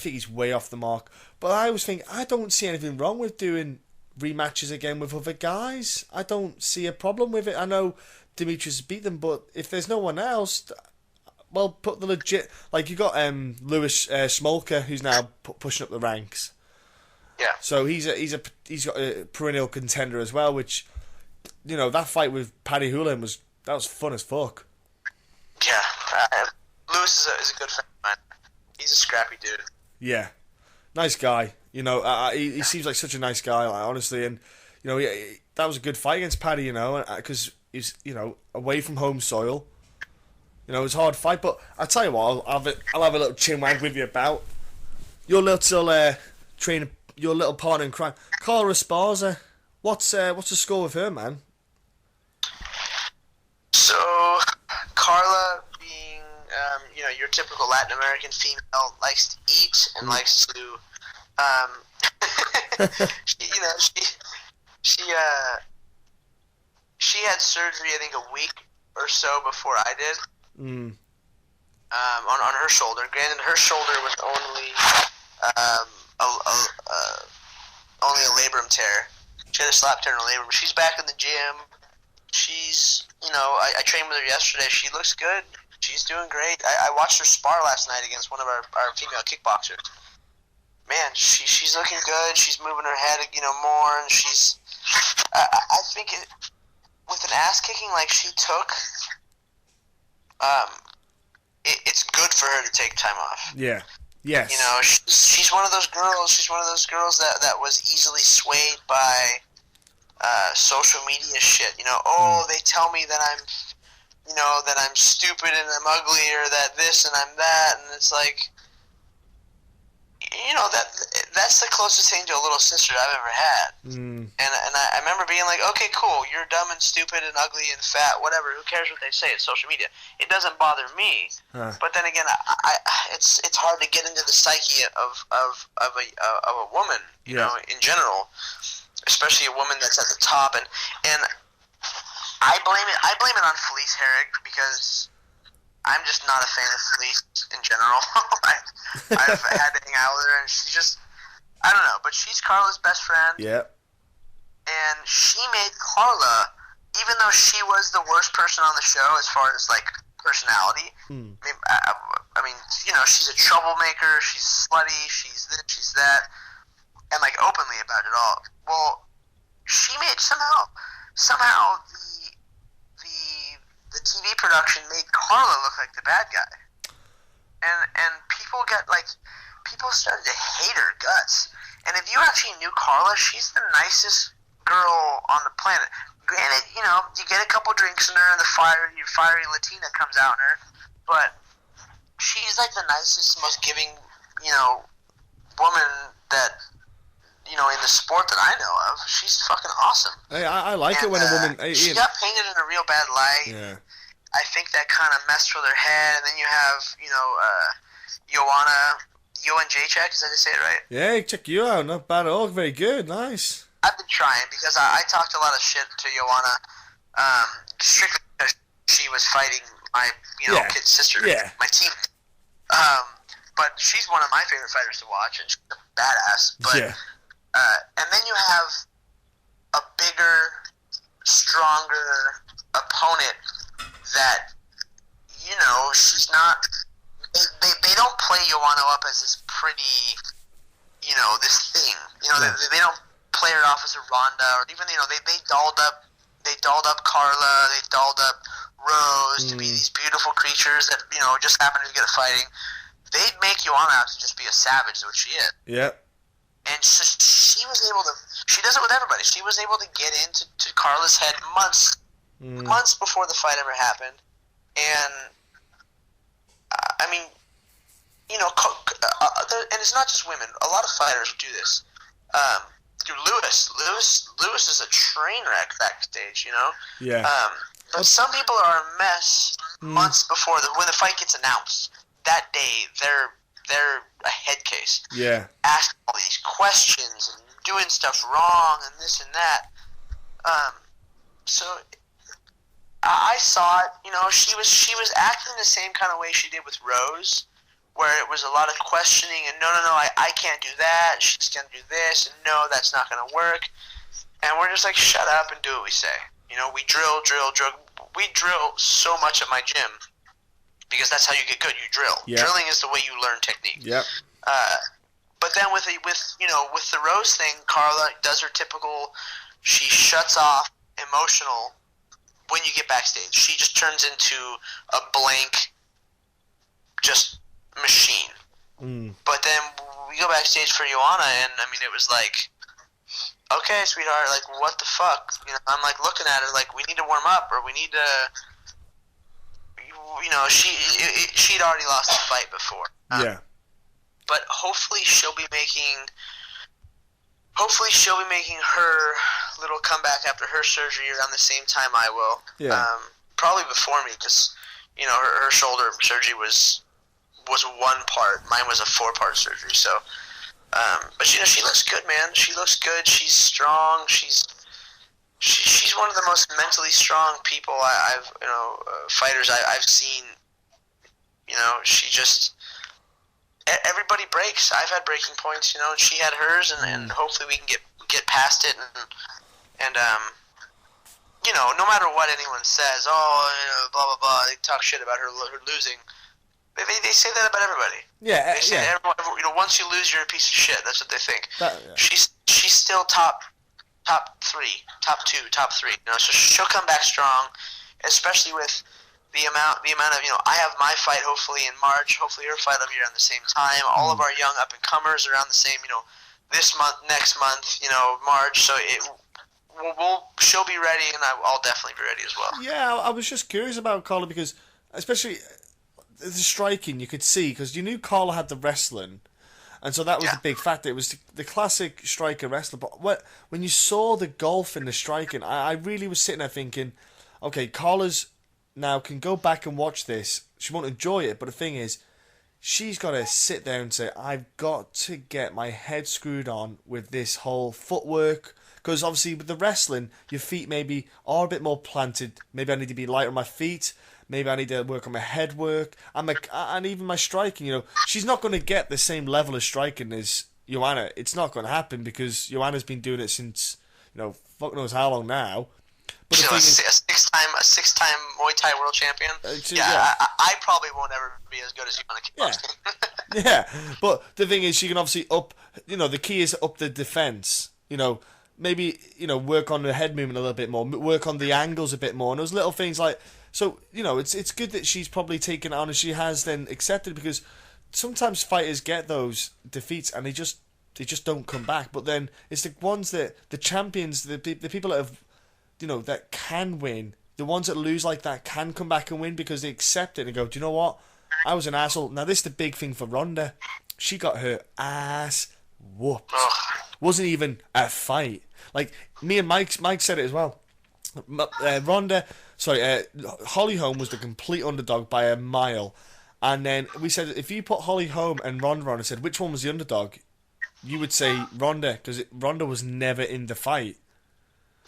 Speaker 2: he's way off the mark. But I always think, I don't see anything wrong with doing rematches again with other guys. I don't see a problem with it. I know Demetrius beat them, but if there's no one else, well, put the legit, like you got Lewis Smolka, who's now pushing up the ranks.
Speaker 3: Yeah.
Speaker 2: So he's got a perennial contender as well, which that fight with Paddy Holohan was fun as fuck.
Speaker 3: Yeah, Lewis is a good friend of mine. He's a scrappy dude.
Speaker 2: Yeah, nice guy. He seems like such a nice guy, honestly, and that was a good fight against Paddy. Because he's away from home soil. It was a hard fight, but I tell you what, I'll have a little chin wag with you about your little trainer, your little partner in crime, Carla Esparza. What's the score with her, man?
Speaker 3: So Carla, being your typical Latin American female, likes to eat and likes to she had surgery, I think, a week or so before I did. On her shoulder. Granted, her shoulder was only a labrum tear. She had a slap tear in her labrum. She's back in the gym. She's, I trained with her yesterday. She looks good. She's doing great. I watched her spar last night against one of our female kickboxers. Man, she's looking good. She's moving her head, more, and she's. I think with an ass kicking like she took, it's good for her to take time off.
Speaker 2: Yeah. Yes.
Speaker 3: She's one of those girls. She's one of those girls that was easily swayed by social media shit. They tell me that I'm, that I'm stupid and I'm ugly, or that this and I'm that, and it's like, that's the closest thing to a little sister I've ever had. And I remember being like, okay, cool, you're dumb and stupid and ugly and fat, whatever. Who cares what they say? It's social media. It doesn't bother me. But then again, it's hard to get into the psyche of a woman, in general, especially a woman that's at the top. And I blame it on Felice Herrig, because I'm just not a fan of Felice in general. I've had to hang out with her, and she's just, I don't know, but she's Carla's best friend.
Speaker 2: Yeah.
Speaker 3: And she made Carla, even though she was the worst person on the show as far as, like, personality. I mean, she's a troublemaker, she's slutty, she's this, she's that, and, like, openly about it all. Well, she made, somehow the TV production made Carla look like the bad guy. And people started to hate her guts. And if you actually knew Carla, she's the nicest girl on the planet. Granted, you get a couple drinks in her and the fiery Latina comes out in her, but she's like the nicest, most giving, woman that, in the sport that I know of. She's fucking awesome.
Speaker 2: Hey, I like it when a woman. Hey,
Speaker 3: she
Speaker 2: Ian.
Speaker 3: got painted in a real bad light.
Speaker 2: Yeah.
Speaker 3: I think that kind of messed with her head. And then you have, Joanna Jacek. Is that to say it right?
Speaker 2: Yeah, check you out. Not bad at all. Very good. Nice.
Speaker 3: I've been trying because I talked a lot of shit to Joanna, strictly because she was fighting my, kid sister, my team. But she's one of my favorite fighters to watch, and she's a badass. But, and then you have a bigger, stronger opponent that, she's not. They don't play Joanna up as this pretty, this thing. They don't play her off as a Ronda, or even they dolled up Carla, they dolled up Rose to be these beautiful creatures that just happen to get a fighting. They'd make Joanna out to just be a savage, which she is.
Speaker 2: Yeah.
Speaker 3: And she was able to. She does it with everybody. She was able to get into Carla's head months before the fight ever happened, and I mean, and it's not just women. A lot of fighters do this. Lewis is a train wreck backstage,
Speaker 2: Yeah.
Speaker 3: But some people are a mess months before when the fight gets announced. That day, they're a head case.
Speaker 2: Yeah.
Speaker 3: Asking all these questions and doing stuff wrong and this and that. So I saw it. She was acting the same kind of way she did with Rose, where it was a lot of questioning and no, I can't do that. She's gonna do this, and no, that's not gonna work. And we're just like, shut up and do what we say. We drill. We drill so much at my gym because that's how you get good. You drill.
Speaker 2: Yeah.
Speaker 3: Drilling is the way you learn technique.
Speaker 2: Yep.
Speaker 3: But then with the Rose thing, Carla does her typical. She shuts off emotional when you get backstage. She just turns into a blank, just machine. But then we go backstage for Joanna, and I mean, it was like, okay, sweetheart, like, what the fuck? I'm like looking at her like, we need to warm up, or we need to. She'd already lost the fight before.
Speaker 2: Yeah.
Speaker 3: But hopefully she'll be making her little comeback after her surgery around the same time I will.
Speaker 2: Yeah.
Speaker 3: Probably before me, because her shoulder surgery was one part. Mine was a 4-part surgery. So, but she looks good, man. She looks good. She's strong. She's one of the most mentally strong people fighters I've seen. She just. Everybody breaks. I've had breaking points, and she had hers, and hopefully we can get past it. And no matter what anyone says, blah blah blah, they talk shit about her losing. They say that about everybody. Yeah, they say that everyone, once you lose, you're a piece of shit. That's what they think. She's still top 3, top 2, top 3. So she'll come back strong, especially with. The amount of I have my fight hopefully in March. Hopefully her fight will be around the same time. All of our young up and comers around the same. This month, next month, March. So she'll be ready, and I'll definitely be ready as well.
Speaker 2: Yeah, I was just curious about Carla because, especially the striking, you could see because you knew Carla had the wrestling, and so that was the big factor. It was the classic striker wrestler. But when you saw the golf in the striking, I really was sitting there thinking, okay, Carla's. Now can go back and watch this. She won't enjoy it, but the thing is, she's got to sit there and say, I've got to get my head screwed on with this whole footwork. Because obviously with the wrestling, your feet maybe are a bit more planted. Maybe I need to be lighter on my feet. Maybe I need to work on my head work. And even my striking, she's not going to get the same level of striking as Joanna. It's not going to happen because Joanna's been doing it since, fuck knows how long now. But
Speaker 3: a six-time Muay Thai world champion. I probably won't ever be as good as you on the kickboxing.
Speaker 2: Yeah, but the thing is, she can obviously up. The key is up the defense. Maybe work on the head movement a little bit more, work on the angles a bit more, and those little things like. So it's good that she's probably taken it on and she has then accepted because sometimes fighters get those defeats and they just don't come back. But then it's the ones that the champions, the people that have. That can win. The ones that lose like that can come back and win because they accept it and go, do you know what? I was an asshole. Now this is the big thing for Ronda. She got her ass whooped.
Speaker 3: Ugh.
Speaker 2: Wasn't even a fight. Like me and Mike said it as well. Holly Holm was the complete underdog by a mile. And then we said, if you put Holly Holm and Ronda on and said, which one was the underdog? You would say Ronda, because Ronda was never in the fight.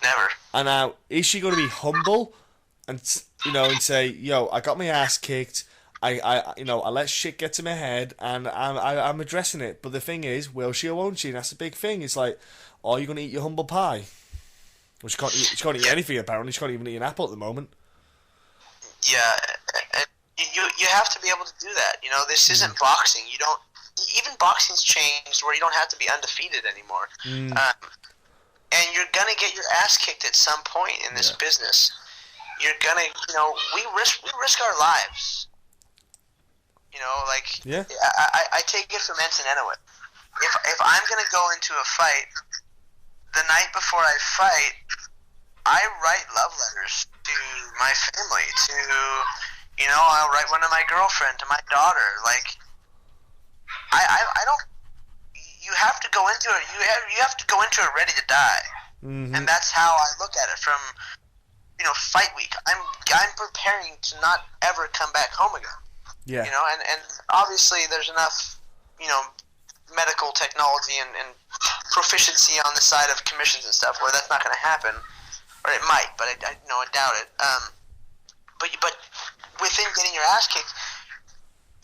Speaker 3: Never.
Speaker 2: And now, is she going to be humble and say, yo, I got my ass kicked. I let shit get to my head, and I'm addressing it. But the thing is, will she or won't she? And that's the big thing. It's like, are you going to eat your humble pie? Well, she can't eat anything, apparently. She can't even eat an apple at the moment.
Speaker 3: Yeah, and you have to be able to do that. This isn't boxing. You don't. Even boxing's changed where you don't have to be undefeated anymore. And you're gonna get your ass kicked at some point in this business. You're gonna, we risk our lives. I take it from Ensign Enowit. If I'm gonna go into a fight, the night before I fight, I write love letters to my family. I'll write one to my girlfriend, to my daughter. Like, I don't. You have to go into it. You have to go into it ready to die, and that's how I look at it. From fight week, I'm preparing to not ever come back home again.
Speaker 2: Yeah.
Speaker 3: And obviously there's enough medical technology and proficiency on the side of commissions and stuff where that's not going to happen, or it might, but I doubt it. But within getting your ass kicked,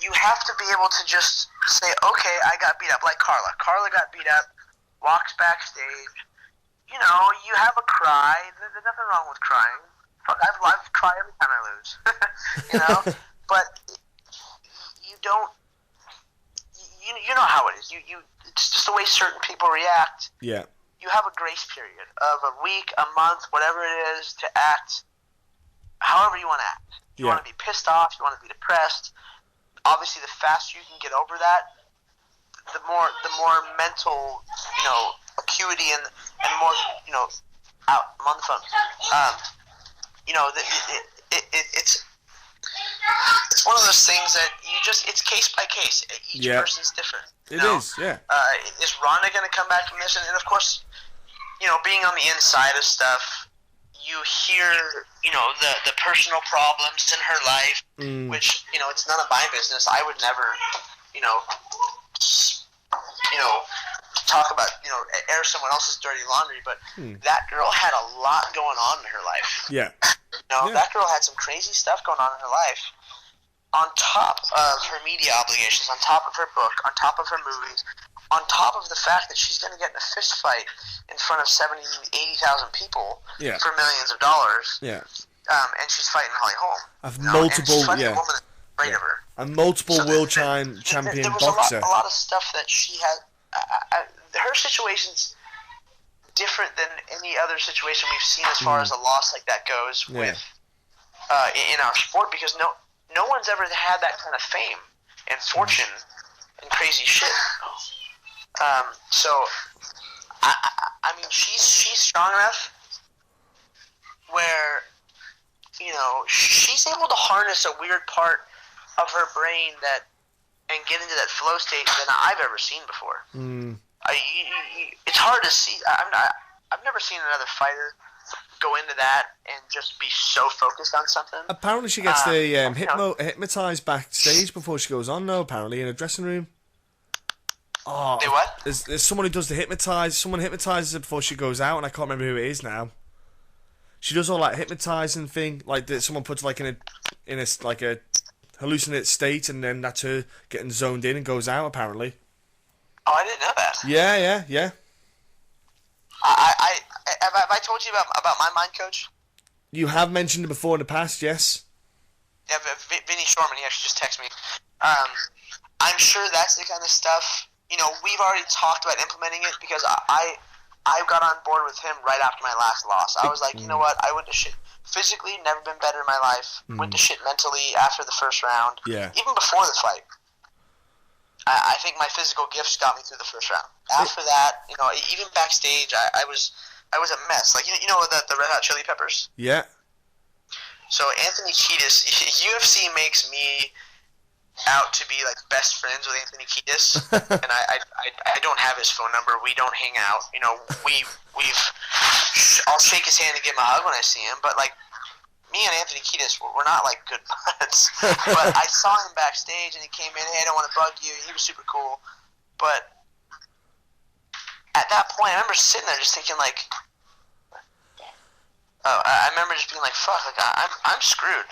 Speaker 3: you have to be able to just say, okay, I got beat up. Like Carla. Carla got beat up, walks backstage. You have a cry. There's nothing wrong with crying. Fuck, I've cried every time I lose. But you don't. You know how it is. It's just the way certain people react.
Speaker 2: Yeah.
Speaker 3: You have a grace period of a week, a month, whatever it is, to act however you want to act. You want to be pissed off. You want to be depressed. Obviously, the faster you can get over that, the more mental, acuity and more, out. I'm on the phone. It's one of those things that it's case by case. Each person's different.
Speaker 2: It is, yeah.
Speaker 3: Is Ronda going to come back from this? And of course, being on the inside of stuff, you hear, the personal problems in her life, which, it's none of my business. I would never, talk about, air someone else's dirty laundry, but that girl had a lot going on in her life.
Speaker 2: Yeah.
Speaker 3: That girl had some crazy stuff going on in her life, on top of her media obligations, on top of her book, on top of her movies, on top of the fact that she's going to get in a fist fight in front of 70,000, 80,000 people for millions of dollars.
Speaker 2: Yeah.
Speaker 3: And she's fighting Holly Holm.
Speaker 2: I've multiple,
Speaker 3: and she's a woman that's afraid of her.
Speaker 2: A multiple world champion boxer.
Speaker 3: There was a lot of stuff that she had. Her situation's different than any other situation we've seen as far as a loss like that goes with in our sport, because no one's ever had that kind of fame and fortune and crazy shit. So I mean, she's strong enough where she's able to harness a weird part of her brain and get into that flow state than I've ever seen before. It's hard to see. I've never seen another fighter go into that and just be so focused on something.
Speaker 2: Apparently she gets hypnotized backstage before she goes on, though, apparently, in a dressing room. Oh,
Speaker 3: Do what?
Speaker 2: There's someone who does the hypnotize. Someone hypnotizes her before she goes out, and I can't remember who it is now. She does all that hypnotizing thing, like that someone puts like in a hallucinate state, and then that's her getting zoned in and goes out, apparently.
Speaker 3: Oh, I didn't know that.
Speaker 2: Yeah.
Speaker 3: Have I told you about my mind coach?
Speaker 2: You have mentioned it before in the past, yes.
Speaker 3: Yeah, Vinny Shorman, he actually just texted me. I'm sure that's the kind of stuff, we've already talked about implementing it, because I got on board with him right after my last loss. I was like, you know what, I went to shit physically, never been better in my life. Went to shit mentally after the first round.
Speaker 2: Yeah.
Speaker 3: Even before the fight. I think my physical gifts got me through the first round. After that, even backstage, I was a mess. Like, the Red Hot Chili Peppers?
Speaker 2: Yeah.
Speaker 3: So Anthony Kiedis, UFC makes me out to be like best friends with Anthony Kiedis, and I don't have his phone number. We don't hang out. You know, I'll shake his hand and give him a hug when I see him, but like me and Anthony Kiedis, we're not like good buds. But I saw him backstage, and he came in. Hey, I don't want to bug you. He was super cool, but at that point, I remember sitting there just thinking like, I remember just being like, fuck, like I'm screwed.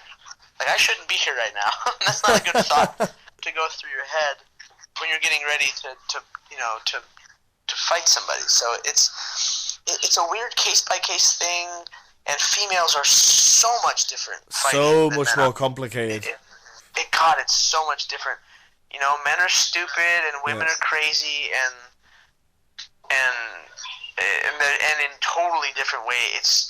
Speaker 3: Like, I shouldn't be here right now. That's not a good thought to go through your head when you're getting ready to fight somebody. So it's a weird case by case thing, and females are so much different.
Speaker 2: So much more complicated.
Speaker 3: It's so much different. You know, men are stupid and women are crazy, and in totally different way. It's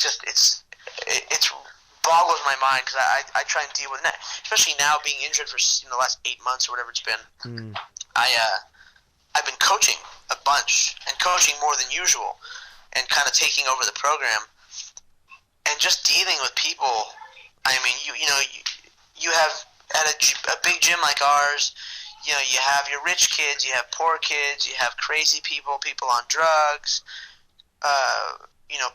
Speaker 3: boggles my mind because I try and deal with that, especially now being injured for the last 8 months or whatever it's been. I've been coaching a bunch and coaching more than usual, and kind of taking over the program, and just dealing with people. I mean, you have at a big gym like ours. You know, you have your rich kids, you have poor kids, you have crazy people, people on drugs.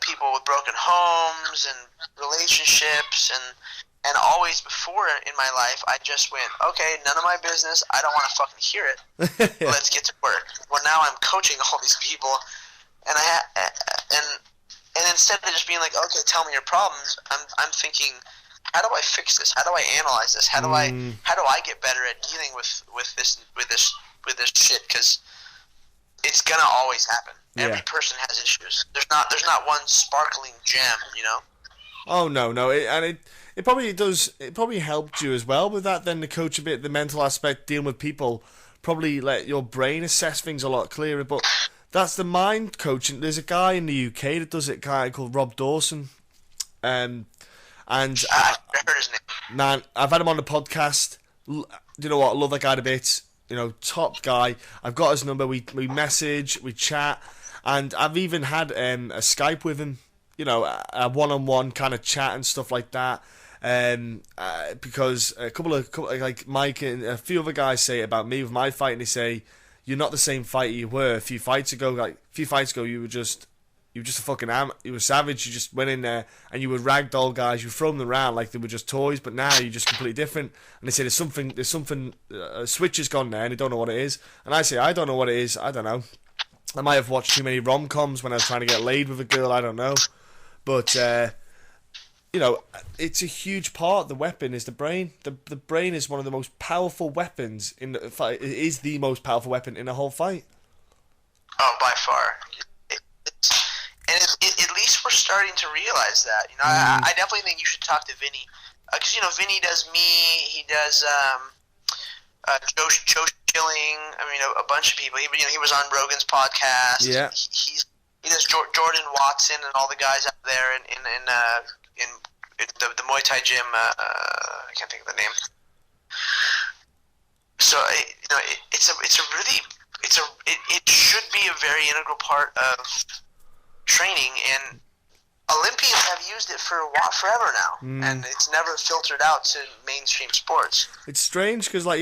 Speaker 3: People with broken homes and relationships, and always before in my life, I just went, okay, none of my business. I don't want to fucking hear it. Let's get to work. Well, now I'm coaching all these people, and and instead of just being like, okay, tell me your problems, I'm thinking, how do I fix this? How do I analyze this? How do I get better at dealing with this shit? Because it's gonna always happen. Every person has issues. There's not one sparkling gem, you know.
Speaker 2: Oh no, it probably does. It probably helped you as well with that. Then to coach a bit the mental aspect, dealing with people, probably let your brain assess things a lot clearer. But that's the mind coaching. There's a guy in the UK that does it, a guy called Rob Dawson, and
Speaker 3: I've heard his name.
Speaker 2: Man, I've had him on the podcast. You know what? I love that guy to bits. You know, top guy. I've got his number. We message, we chat, and I've even had a Skype with him. You know, a one-on-one kind of chat and stuff like that. Because a couple of like Mike and a few other guys say about me with my fight, and they say you're not the same fighter you were a few fights ago. Like a few fights ago, you were just a fucking you were savage. You just went in there and you were ragdoll guys. You throw them around like they were just toys. But now you're just completely different. And they say there's something. A switch has gone there, and they don't know what it is. And I say I don't know what it is. I don't know. I might have watched too many rom-coms when I was trying to get laid with a girl. I don't know. But you know, it's a huge part. The weapon is the brain. The brain is one of the most powerful weapons in the fight. It is the most powerful weapon in the whole fight.
Speaker 3: Oh, by far. At least we're starting to realize that. You know, I definitely think you should talk to Vinny, because you know Vinny does me. He does Joe Chilling. I mean, a bunch of people. He was on Rogan's podcast.
Speaker 2: Yeah.
Speaker 3: He does Jordan Watson and all the guys out there in the Muay Thai gym. I can't think of the name. So you know, it should be a very integral part of training, and Olympians have used it for forever now, and it's never filtered out to mainstream sports.
Speaker 2: It's strange because, like,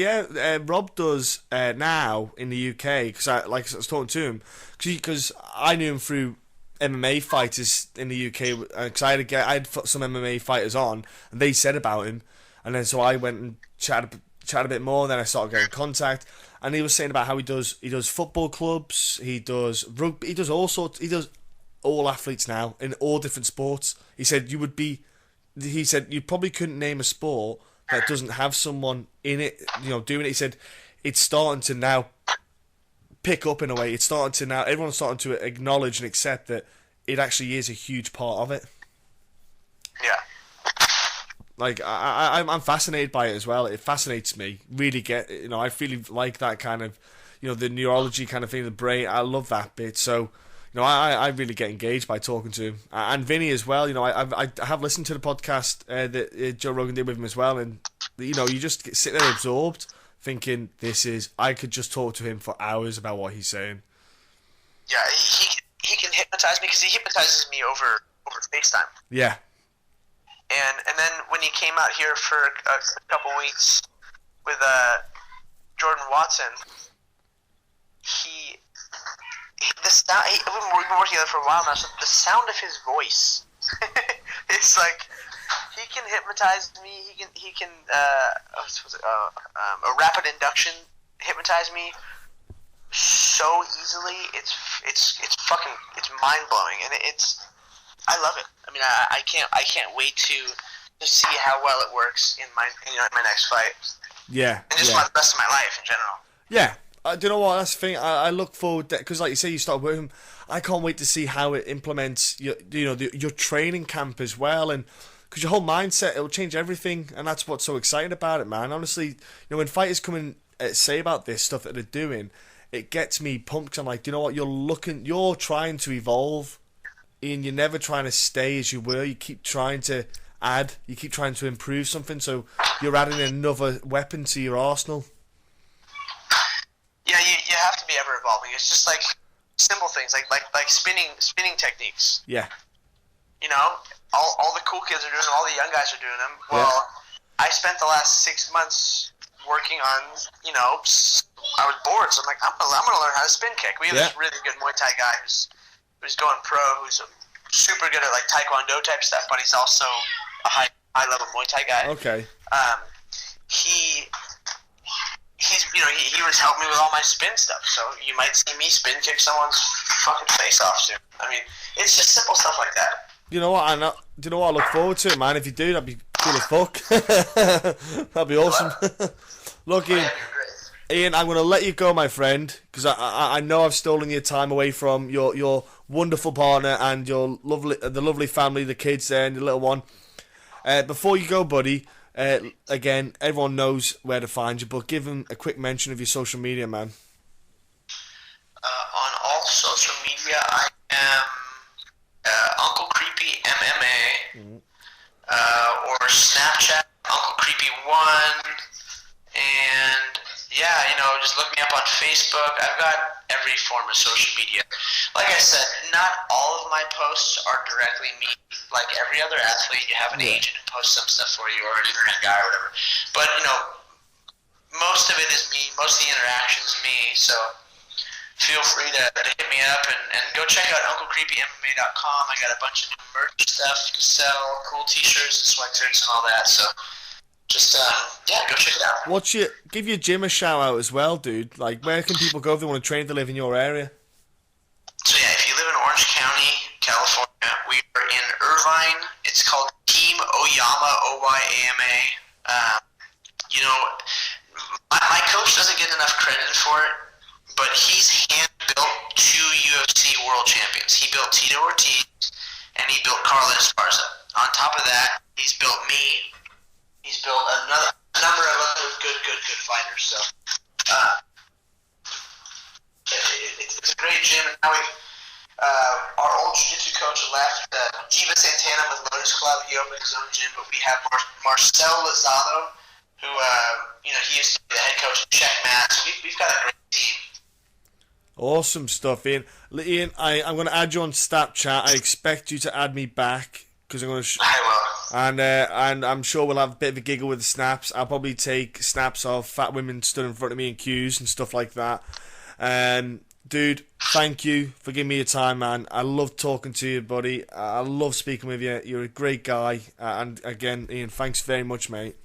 Speaker 2: Rob does now in the UK, because I was talking to him, because I knew him through MMA fighters in the UK, because I had some MMA fighters on, and they said about him, and then so I went and chatted a bit more, and then I started getting in contact, and he was saying about how he does football clubs, he does rugby, he does all sorts, he does all athletes now in all different sports. He said you probably couldn't name a sport that doesn't have someone in it, you know, doing it. He said it's starting to now pick up in a way. It's starting to now, everyone's starting to acknowledge and accept that it actually is a huge part of it.
Speaker 3: Yeah.
Speaker 2: Like I'm fascinated by it as well. It fascinates me. Really I really like that kind of, you know, the neurology kind of thing, the brain. I love that bit. So, you know, I really get engaged by talking to him, and Vinny as well. You know, I have listened to the podcast that Joe Rogan did with him as well, and you know, you just sit there absorbed, thinking I could just talk to him for hours about what he's saying.
Speaker 3: Yeah, he can hypnotize me, because he hypnotizes me over FaceTime.
Speaker 2: Yeah.
Speaker 3: And then when he came out here for a couple weeks with Jordan Watson, we've been working together for a while now, so the sound of his voice, it's like, he can hypnotize me, he can a rapid induction hypnotize me so easily, it's mind-blowing, and I love it. I mean, I can't wait to see how well it works in my next fight.
Speaker 2: Yeah.
Speaker 3: And just the rest of my life in general.
Speaker 2: Yeah. Do you know what? That's the thing. I look forward to, because like you say, you start working. I can't wait to see how it implements your training camp as well, and because your whole mindset, it'll change everything, and that's what's so exciting about it, man. Honestly, when fighters come and say about this stuff that they're doing, it gets me pumped. 'Cause I'm like, do you know what? You're trying to evolve, Ian. You're never trying to stay as you were. You keep trying to add. You keep trying to improve something. So you're adding another weapon to your arsenal.
Speaker 3: Yeah, you have to be ever evolving. It's just like simple things, like spinning techniques.
Speaker 2: Yeah.
Speaker 3: All the cool kids are doing them. All the young guys are doing them. Well, I spent the last 6 months working on. I was bored, so I'm like, I'm gonna learn how to spin kick. We have this really good Muay Thai guy who's going pro, who's super good at like Taekwondo type stuff, but he's also a high level Muay Thai guy.
Speaker 2: Okay.
Speaker 3: He was helping me with all my spin stuff, so you might see me spin kick someone's fucking face off soon. I mean, it's just simple stuff like that.
Speaker 2: You know what? I look forward to it, man. If you do, that'd be cool as fuck. That'd be awesome. Look, Ian, I'm going to let you go, my friend, because I know I've stolen your time away from your wonderful partner and the lovely family, the kids there and the little one. Before you go, buddy, again, everyone knows where to find you, but give them a quick mention of your social media, man.
Speaker 3: On all social media, I am Uncle Creepy MMA, or Snapchat, Uncle Creepy 1, and just look me up on Facebook. I've got every form of social media. Like I said, not all of my posts are directly me. Like every other athlete, you have an agent who posts some stuff for you, or an internet guy or whatever. But, most of it is me. Most of the interactions is me. So feel free to hit me up and go check out UncleCreepyMMA.com. I got a bunch of new merch stuff to sell, cool t-shirts and sweatshirts and all that. So just, go check it out.
Speaker 2: Give your gym a shout out as well, dude. Like, where can people go if they want to train to live in your area?
Speaker 3: So if you live in Orange County, California, we are in Irvine. It's called Team Oyama, OYAMA. My coach doesn't get enough credit for it, but he's hand-built 2 UFC world champions. He built Tito Ortiz, and he built Carla Esparza. On top of that, he's built me. He's built a number of other good fighters. So it's a great gym. Now our old jiu-jitsu coach left. Diva Santana with Lotus Club. He opened his own gym, but we have Marcel Lozado, who he used to be the head coach of Checkmat. So we've got a great team.
Speaker 2: Awesome stuff, Ian. Ian, I'm going to add you on Snapchat. I expect you to add me back because I'm going to.
Speaker 3: I will.
Speaker 2: And I'm sure we'll have a bit of a giggle with the snaps. I'll probably take snaps of fat women stood in front of me in queues and stuff like that. Dude, thank you for giving me your time, man. I love talking to you, buddy. I love speaking with you. You're a great guy. And again, Ian, thanks very much, mate.